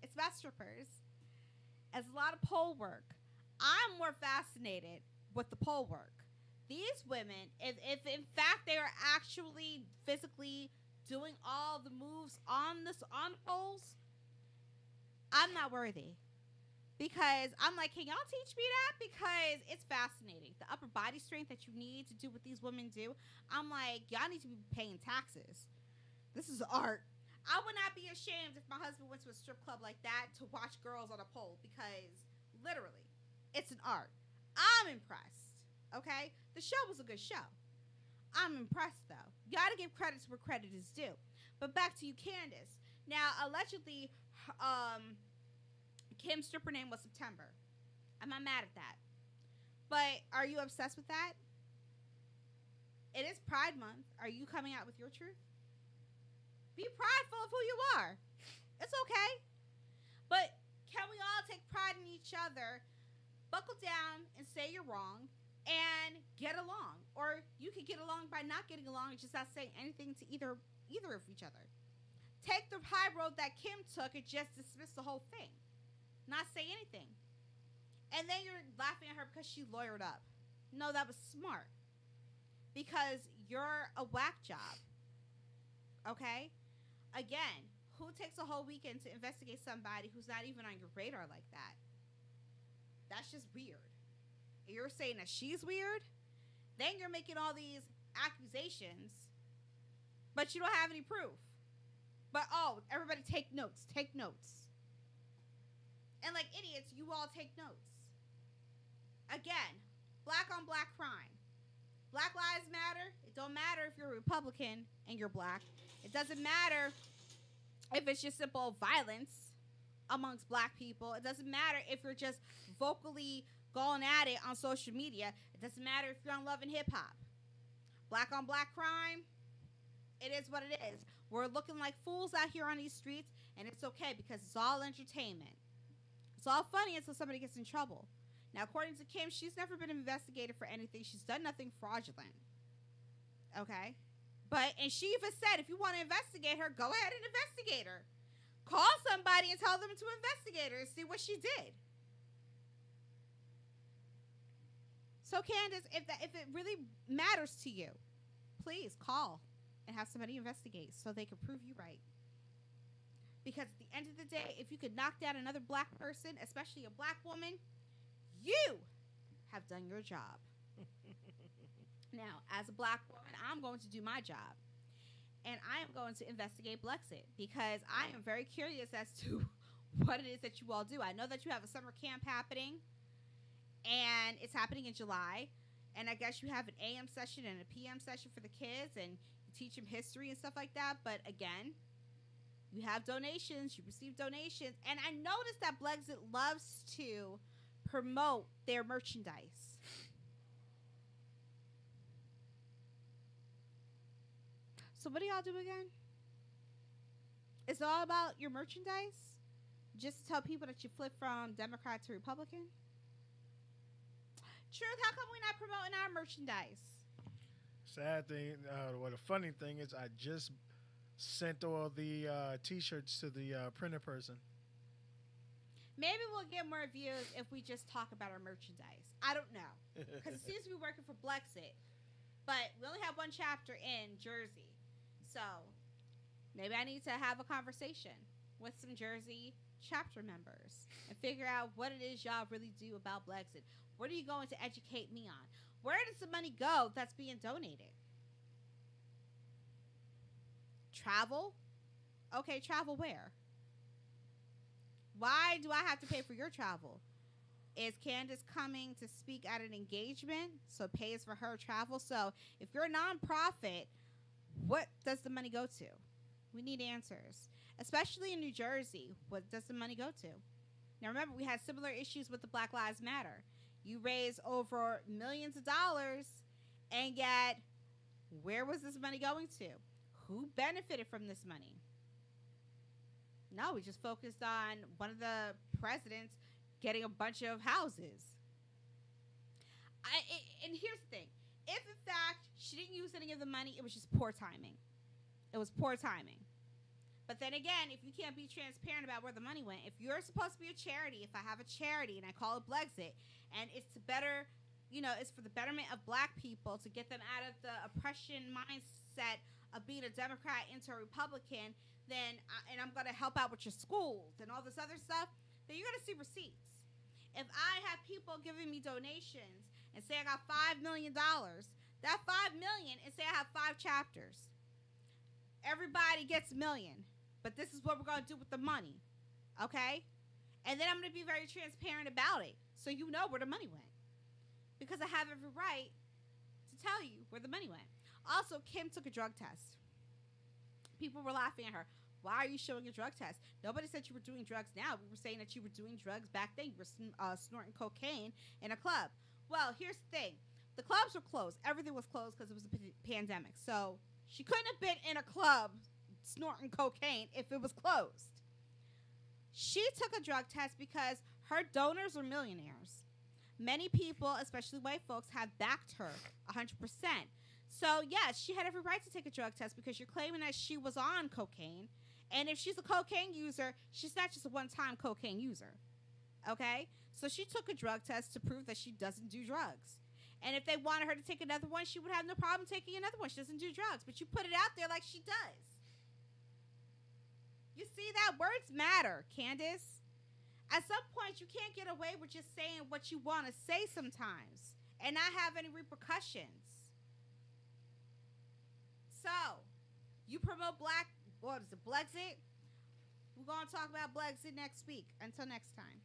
It's about strippers. It's a lot of pole work. I'm more fascinated with the pole work. These women, if in fact they are actually physically doing all the moves on the poles, I'm not worthy. Because I'm like, can y'all teach me that? Because it's fascinating. The upper body strength that you need to do what these women do. I'm like, y'all need to be paying taxes. This is art. I would not be ashamed if my husband went to a strip club like that to watch girls on a pole because literally, it's an art. I'm impressed. Okay? The show was a good show. I'm impressed though. You gotta give credit to where credit is due. But back to you, Candace. Now, allegedly, Kim's stripper name was September. I'm not mad at that. But are you obsessed with that? It is Pride Month. Are you coming out with your truth? Be prideful of who you are. It's okay. But can we all take pride in each other, buckle down and say you're wrong, and get along? Or you could get along by not getting along and just not saying anything to either of each other. Take the high road that Kim took and just dismiss the whole thing. Not say anything. And then you're laughing at her because she lawyered up. No, that was smart. Because you're a whack job. Okay? Again, who takes a whole weekend to investigate somebody who's not even on your radar like that? That's just weird. You're saying that she's weird? Then you're making all these accusations, but you don't have any proof. But, oh, everybody take notes. Take notes. And like idiots, you all take notes. Again, black on black crime. Black lives matter. It don't matter if you're a Republican and you're black. It doesn't matter if it's just simple violence amongst black people. It doesn't matter if you're just vocally going at it on social media. It doesn't matter if you're on Love and Hip Hop. Black on black crime, it is what it is. We're looking like fools out here on these streets, and it's okay because it's all entertainment. It's all funny until somebody gets in trouble. Now, according to Kim, she's never been investigated for anything. She's done nothing fraudulent. Okay? And she even said, if you want to investigate her, go ahead and investigate her. Call somebody and tell them to investigate her and see what she did. So, Candace, if it really matters to you, please call and have somebody investigate so they can prove you right. Because at the end of the day, if you could knock down another black person, especially a black woman, you have done your job. Now, as a black woman, I'm going to do my job. And I am going to investigate Blexit because I am very curious as to what it is that you all do. I know that you have a summer camp happening, and it's happening in July. And I guess you have an AM session and a PM session for the kids, and you teach them history and stuff like that. But again, you have donations, you receive donations. And I noticed that Blexit loves to promote their merchandise. So what do y'all do again? It's all about your merchandise? Just to tell people that you flip from Democrat to Republican? Truth, how come we're not promoting our merchandise? Sad thing, the funny thing is I just sent all the T-shirts to the printer person. Maybe we'll get more views if we just talk about our merchandise. I don't know. Because it seems to be working for Blexit. But we only have one chapter in Jersey. So maybe I need to have a conversation with some Jersey chapter members and figure out what it is y'all really do about Blexit. What are you going to educate me on? Where does the money go that's being donated? Travel? Okay, travel where? Why do I have to pay for your travel? Is Candace coming to speak at an engagement, so it pays for her travel? So if you're a nonprofit, what does the money go to? We need answers. Especially in New Jersey, what does the money go to? Now remember, we had similar issues with the Black Lives Matter. You raise over millions of dollars, and yet, where was this money going to? Who benefited from this money? No, we just focused on one of the presidents getting a bunch of houses. And here's the thing. If, in fact, she didn't use any of the money, it was just poor timing. It was poor timing. But then again, if you can't be transparent about where the money went, if you're supposed to be a charity, if I have a charity and I call it Blexit, and it's to better, it's for the betterment of black people, to get them out of the oppression mindset of being a Democrat into a Republican, then, and I'm going to help out with your schools and all this other stuff, then you're going to see receipts. If I have people giving me donations and say I got $5 million, that $5 million, and say I have 5 chapters, everybody gets a million. But this is what we're going to do with the money, okay? And then I'm going to be very transparent about it so you know where the money went. Because I have every right to tell you where the money went. Also, Kim took a drug test. People were laughing at her. Why are you showing a drug test? Nobody said you were doing drugs now. We were saying that you were doing drugs back then. You were snorting cocaine in a club. Well, here's the thing. The clubs were closed. Everything was closed because it was a pandemic. So she couldn't have been in a club snorting cocaine if it was closed. She took a drug test because her donors are millionaires. Many people, especially white folks, have backed her 100%. So, yes, she had every right to take a drug test because you're claiming that she was on cocaine. And if she's a cocaine user, she's not just a one-time cocaine user. Okay? So she took a drug test to prove that she doesn't do drugs. And if they wanted her to take another one, she would have no problem taking another one. She doesn't do drugs. But you put it out there like she does. You see that? Words matter, Candace. At some point, you can't get away with just saying what you want to say sometimes and not have any repercussions. So, you promote Blexit? We're going to talk about Blexit next week. Until next time.